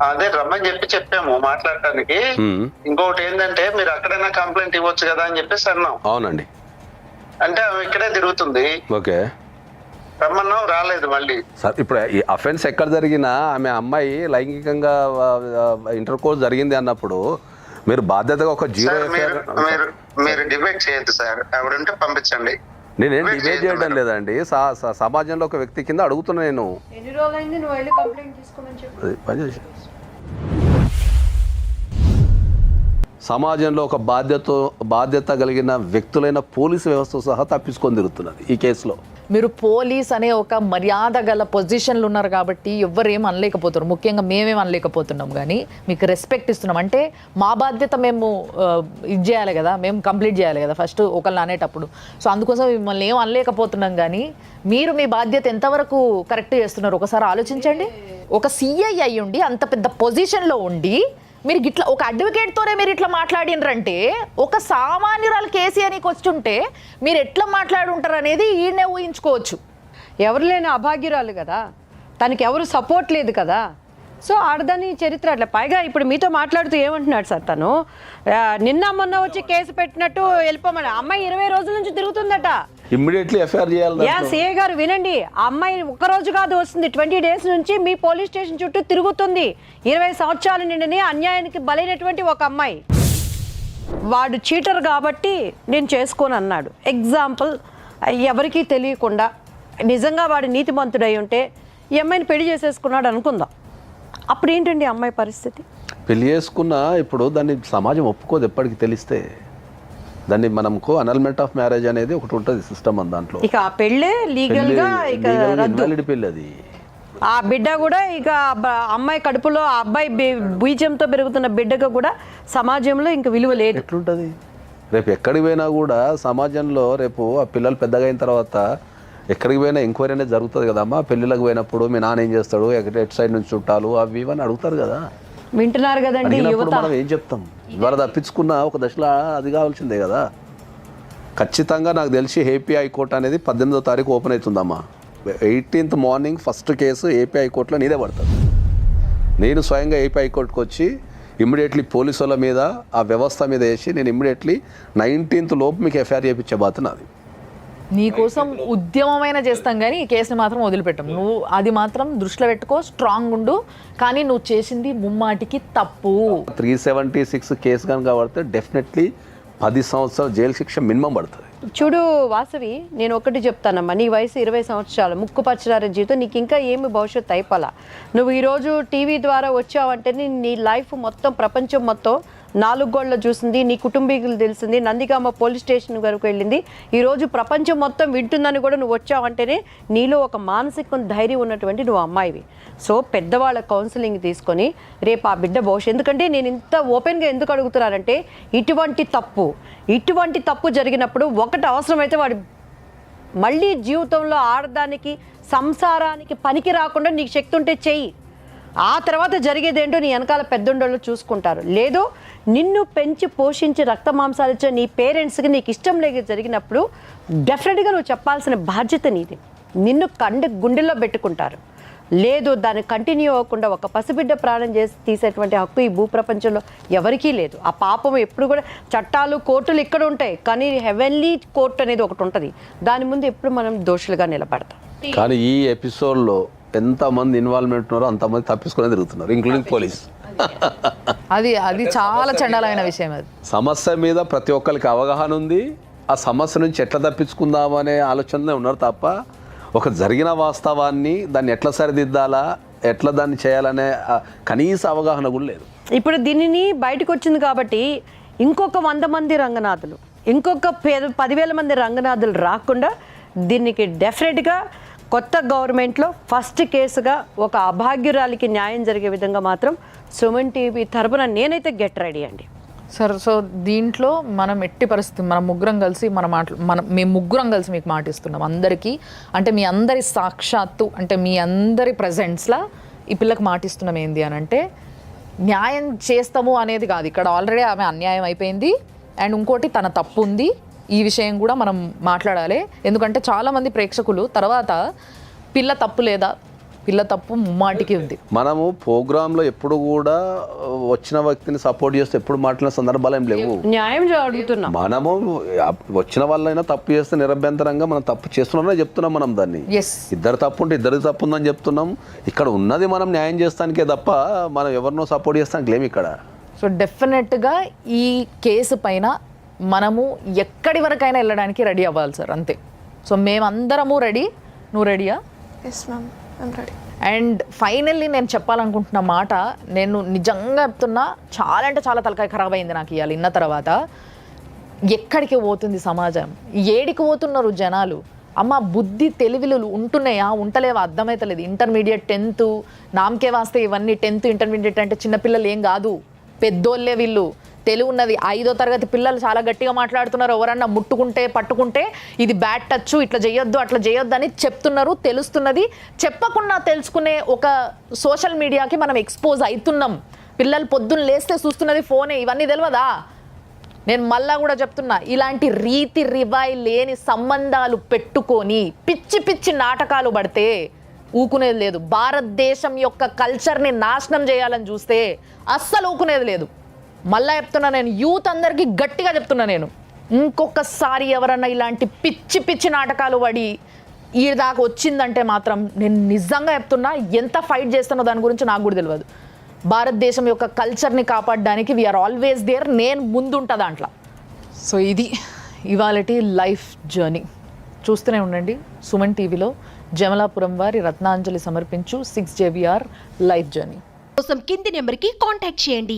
అదే రమ్మని చెప్పాము మాట్లాడటానికి. ఇంకొకటి ఏంటంటే మీరు అక్కడైనా కంప్లైంట్ ఇవ్వచ్చు కదా అని చెప్పేసి అన్నాం. అవునండి. అంటే ఆమె ఇక్కడే తిరుగుతుంది. ఓకే. రమ్మన్నాం, రాలేదు మళ్ళీ. సార్ ఇప్పుడు ఈ అఫెన్స్ ఎక్కడ జరిగినా ఆమె అమ్మాయి లైంగికంగా ఇంటర్ కోర్స్ జరిగింది అన్నప్పుడు మీరు బాధ్యతగా ఒక జీరో సార్, మీరు డిబేట్ చేయొద్దు సార్. ఆవిడంటే పంపించండి. నేనేం డిబేట్ చేయడం లేదండి. సమాజంలో ఒక వ్యక్తి కింద అడుగుతున్నా నేను. ఎన్ని రోజులైంది నువ్వు వెళ్ళి కంప్లైంట్ తీసుకోమని చెప్పి? అది పనిచేసి సమాజంలో ఒక బాధ్యత కలిగిన వ్యక్తులైన పోలీసు వ్యవస్థ సహా తప్పించుకొని తిరుగుతున్నది ఈ కేసులో. మీరు పోలీస్ అనే ఒక మర్యాద గల పొజిషన్లు ఉన్నారు కాబట్టి ఎవ్వరేం అనలేకపోతున్నారు. ముఖ్యంగా మేమేం అనలేకపోతున్నాం, కానీ మీకు రెస్పెక్ట్ ఇస్తున్నాం. అంటే మా బాధ్యత మేము ఇది చేయాలి కదా, మేము కంప్లీట్ చేయాలి కదా ఫస్ట్ ఒకళ్ళు అనేటప్పుడు. సో అందుకోసం మిమ్మల్ని ఏం అనలేకపోతున్నాం, కానీ మీరు మీ బాధ్యత ఎంతవరకు కరెక్ట్ చేస్తున్నారు ఒకసారి ఆలోచించండి. ఒక సిఐ అయ్యి ఉండి అంత పెద్ద పొజిషన్లో ఉండి మీరు ఇట్లా ఒక అడ్వకేట్తోనే మీరు ఇట్లా మాట్లాడినరంటే ఒక సామాన్యురాలు కేసీ అని వచ్చుంటే మీరు ఎట్లా మాట్లాడి ఉంటారు అనేది ఈయనే ఊహించుకోవచ్చు. ఎవరు లేని అభాగ్యురాలు కదా, తనకి ఎవరు సపోర్ట్ లేదు కదా. సో ఆడదాని చరిత్ర అట్లా. పైగా ఇప్పుడు మీతో మాట్లాడుతూ ఏమంటున్నాడు సార్, తను నిన్న మొన్న వచ్చి కేసు పెట్టినట్టు వెళ్ళిపోమని. అమ్మాయి 20 రోజుల నుంచి తిరుగుతుందట. ఇమ్మీడియట్లీ ఎఫ్ఐఆర్ చేయాలి. సిఏ గారు వినండి, ఆ అమ్మాయి ఒక్కరోజు కాదు వస్తుంది, 20 డేస్ నుంచి మీ పోలీస్ స్టేషన్ చుట్టూ తిరుగుతుంది. 20 సంవత్సరాల నిండిని అన్యాయానికి బలైనటువంటి ఒక అమ్మాయి. వాడు చీటర్ కాబట్టి నేను చేసుకోను అన్నాడు. ఎగ్జాంపుల్, ఎవరికీ తెలియకుండా నిజంగా వాడు నీతిమంతుడై ఉంటే ఈ అమ్మాయిని పెళ్లి చేసేసుకున్నాడు అనుకుందాం. అప్పుడు ఏంటండి అమ్మాయి పరిస్థితి? పెళ్లి చేసుకున్నా ఇప్పుడు దాన్ని సమాజం ఒప్పుకోదు. ఎప్పటికి తెలిస్తే దాన్ని మనకు అనల్మెంట్ ఆఫ్ మ్యారేజ్ అనేది ఒకటి ఉంటుంది సిస్టమ్ అని. దాంట్లో ఇక ఆ పెళ్ళే లీగల్ గా ఇక ఇన్వాలిడ్ పెళ్ళి. అది ఆ బిడ్డ కూడా ఇక అమ్మాయి కడుపులో ఆ అబ్బాయి బీజంతో పెరుగుతున్న బిడ్డగా కూడా సమాజంలో ఇంక విలువ లేదు. ఎట్లుంటుంది? రేపు ఎక్కడికి పోయినా కూడా సమాజంలో రేపు ఆ పిల్లలు పెద్దగా అయిన తర్వాత ఎక్కడికి పోయినా ఎంక్వైరీ అనేది జరుగుతుంది కదమ్మా. పెళ్ళిళ్ళకి పోయినప్పుడు మీ నాన్న ఏం చేస్తాడు, ఎటు సైడ్ నుంచి చుట్టాలు అవి ఇవన్నీ అడుగుతారు కదా. వింటున్నారు కదండి యువత. మనం ఏం చెప్తాం? ఇవాళ తప్పించుకున్న ఒక దశలో అది కావాల్సిందే కదా. ఖచ్చితంగా నాకు తెలిసి ఏపీ హైకోర్టు అనేది 18వ తారీఖు ఓపెన్ అవుతుందమ్మా. 18th morning first case AP హైకోర్టులో నీదే పడుతుంది. నేను స్వయంగా ఏపీ హైకోర్టుకు వచ్చి ఇమ్మీడియట్లీ పోలీసు వాళ్ళ మీద ఆ వ్యవస్థ మీద వేసి నేను ఇమ్మీడియట్లీ 19th లోపు మీకు ఎఫ్ఐఆర్ చేయించే బాధ్యత నాది. నీకోసం ఉద్యమమైనా చేస్తాం, కానీ ఈ కేసుని మాత్రం వదిలిపెట్టాం. నువ్వు అది మాత్రం దృష్టిలో పెట్టుకో, స్ట్రాంగ్ ఉండు. కానీ నువ్వు చేసింది ముమ్మాటికి తప్పు. 376 కేసు కనుక పడితే డెఫినెట్లీ 10 సంవత్సరాలు జైలు శిక్ష మినిమం పడుతుంది. చూడు వాసవి, నేను ఒకటి చెప్తానమ్మా, నీ వయసు 20 సంవత్సరాలు, ముక్కు పచ్చడారి జీవితం, నీకు ఇంకా ఏమి భవిష్యత్తు అయిపోలా. నువ్వు ఈరోజు టీవీ ద్వారా వచ్చావంటే నీ లైఫ్ మొత్తం ప్రపంచం మొత్తం 4 గోళ్ళ చూసింది, నీ కుటుంబీకులు తెలిసింది, నందిగామ పోలీస్ స్టేషన్ వరకు వెళ్ళింది, ఈరోజు ప్రపంచం మొత్తం వింటుందని కూడా నువ్వు వచ్చావంటేనే నీలో ఒక మానసిక ధైర్యం ఉన్నటువంటి నువ్వు అమ్మాయివి. సో పెద్దవాళ్ళ కౌన్సిలింగ్ తీసుకొని రేపు ఆ బిడ్డ భవిష్యత్తు. ఎందుకంటే నేను ఇంత ఓపెన్గా ఎందుకు అడుగుతున్నానంటే ఇటువంటి తప్పు జరిగినప్పుడు ఒకటి అవసరమైతే వాడు మళ్ళీ జీవితంలో ఆడదానికి సంసారానికి పనికి రాకుండా నీకు శక్తి ఉంటే చెయ్యి. ఆ తర్వాత జరిగేదేంటో నీ వెనకాల పెద్దోళ్ళు చూసుకుంటారు. లేదు నిన్ను పెంచి పోషించి రక్త మాంసాలు ఇచ్చే నీ పేరెంట్స్కి నీకు ఇష్టం లేక జరిగినప్పుడు డెఫినెట్గా నువ్వు చెప్పాల్సిన బాధ్యత నీది. నిన్ను గుండెల్లో పెట్టుకుంటారు. లేదు దాన్ని కంటిన్యూ అవ్వకుండా ఒక పసిబిడ్డ ప్రాణం చేసి తీసేటువంటి హక్కు ఈ భూప్రపంచంలో ఎవరికీ లేదు. ఆ పాపం ఎప్పుడు కూడా చట్టాలు కోర్టులు ఇక్కడ ఉంటాయి, కానీ హెవెన్లీ కోర్టు అనేది ఒకటి ఉంటుంది. దాని ముందు ఎప్పుడు మనం దోషులుగా నిలబడతాం. కానీ ఈ ఎపిసోడ్లో ఎంతమంది ఇన్వాల్వ్మెంట్ ఉన్నారో అంతమంది తప్పించుకునే తిరుగుతున్నారు, ఇంక్లూడింగ్ పోలీస్. అది చాలా చండాలమైన విషయం. అది సమస్య మీద ప్రతి ఒక్కరికి అవగాహన ఉంది. ఆ సమస్య నుంచి ఎట్లా తప్పించుకుందామనే ఆలోచనలో ఉన్నారు తప్ప ఒక జరిగిన వాస్తవాన్ని దాన్ని ఎట్లా సరిదిద్దాలా, ఎట్లా దాన్ని చేయాలనే కనీస అవగాహన కూడా లేదు. ఇప్పుడు దీనిని బయటకు వచ్చింది కాబట్టి ఇంకొక 100 మంది రంగనాథులు, ఇంకొక 10,000 మంది రంగనాథులు రాకుండా దీనికి డెఫినెట్గా కొత్త గవర్నమెంట్లో ఫస్ట్ కేసుగా ఒక అభాగ్యురాలికి న్యాయం జరిగే విధంగా మాత్రం సుమన్ టీవీ తరపున నేనైతే గెట్ రెడీ అండి. సార్, సో దీంట్లో మనం ఎట్టి పరిస్థితి మనం ముగ్గురం కలిసి మేము ముగ్గురం కలిసి మీకు మాటిస్తున్నాం అందరికీ, అంటే మీ అందరి సాక్షాత్తు, అంటే మీ అందరి ప్రజెంట్స్లా ఈ పిల్లకి మాటిస్తున్నాం ఏంది అని అంటే న్యాయం చేస్తాము అనేది కాదు. ఇక్కడ ఆల్రెడీ ఆమె అన్యాయం అయిపోయింది అండ్ ఇంకోటి తన తప్పు ఉంది. ఈ విషయం కూడా మనం మాట్లాడాలి. ఎందుకంటే చాలామంది ప్రేక్షకులు తర్వాత పిల్ల తప్పు లేదా, పిల్ల తప్పు ముమ్మాటికి ఉంది. మనము ప్రోగ్రాంలో ఎప్పుడు కూడా వచ్చిన వ్యక్తిని సపోర్ట్ చేస్తే ఎప్పుడు మాట్లాడిన సందర్భాలు ఏం లేవు. న్యాయం అడుగుతున్నాం. మనము వచ్చిన వాళ్ళైనా తప్పు చేస్తే నిరభ్యంతరంగా మనం తప్పు చేస్తున్నామని చెప్తున్నాం. మనం దాన్ని ఇద్దరు తప్పు ఉంటే ఇద్దరికి తప్పు ఉందని చెప్తున్నాం. ఇక్కడ ఉన్నది మనం న్యాయం చేస్తానికే తప్ప మనం ఎవరినో సపోర్ట్ చేస్తానికి లేము ఇక్కడ. సో డెఫినెట్గా ఈ కేసు పైన మనము ఎక్కడి వరకైనా వెళ్ళడానికి రెడీ అవ్వాలి సార్, అంతే. సో మేమందరము రెడీ. నువ్వు రెడీయా? Yes ma'am, I'm ready. And finally నేను చెప్పాలనుకుంటున్న మాట, నేను నిజంగా చెప్తున్నా, చాలా అంటే చాలా తలకాయ ఖరాబ్ అయింది నాకు ఇవాళ విన్న తర్వాత. ఎక్కడికి పోతుంది సమాజం, ఏడికి పోతున్నారు జనాలు? అమ్మ బుద్ధి తెలివిలు ఉంటున్నాయా ఉంటలేవా అర్థమైతలేదు. ఇంటర్మీడియట్ 10th నామకే వాస్తే ఇవన్నీ 10th ఇంటర్మీడియట్ అంటే చిన్నపిల్లలు ఏం కాదు, పెద్దోళ్ళే వీళ్ళు. తెలివి ఉన్నది 5వ తరగతి పిల్లలు చాలా గట్టిగా మాట్లాడుతున్నారు. ఎవరన్నా ముట్టుకుంటే పట్టుకుంటే ఇది బ్యాడ్ టచ్, ఇట్లా చేయొద్దు అట్లా చేయొద్దు అని చెప్తున్నారు. తెలుస్తున్నది. చెప్పకుండా తెలుసుకునే ఒక సోషల్ మీడియాకి మనం ఎక్స్పోజ్ అవుతున్నాం. పిల్లలు పొద్దున్న లేస్తే చూస్తున్నది ఫోనే. ఇవన్నీ తెలియదా? నేను మళ్ళా కూడా చెప్తున్నా, ఇలాంటి రీతి రివాయి లేని సంబంధాలు పెట్టుకొని పిచ్చి పిచ్చి నాటకాలు పడితే ఊకునేది లేదు. భారతదేశం యొక్క కల్చర్ని నాశనం చేయాలని చూస్తే అస్సలు ఊకునేది లేదు. మళ్ళా చెప్తున్నా, నేను యూత్ అందరికీ గట్టిగా చెప్తున్నా, నేను ఇంకొకసారి ఎవరన్నా ఇలాంటి పిచ్చి పిచ్చి నాటకాలు పడి ఈ దాకా వచ్చిందంటే మాత్రం నేను నిజంగా చెప్తున్నా, ఎంత ఫైట్ చేస్తానో దాని గురించి నాకు కూడా తెలియదు. భారతదేశం యొక్క కల్చర్ని కాపాడడానికి వీఆర్ ఆల్వేస్ దేర్. నేను ముందుంటా దాంట్లో. సో ఇది ఇవాళటి లైఫ్ జర్నీ. చూస్తూనే ఉండండి సుమన్ టీవీలో. జమలాపురం వారి రత్నాంజలి సమర్పించు 6 JVR లైఫ్ జర్నీ కోసం కింది నెంబర్కి కాంటాక్ట్ చేయండి.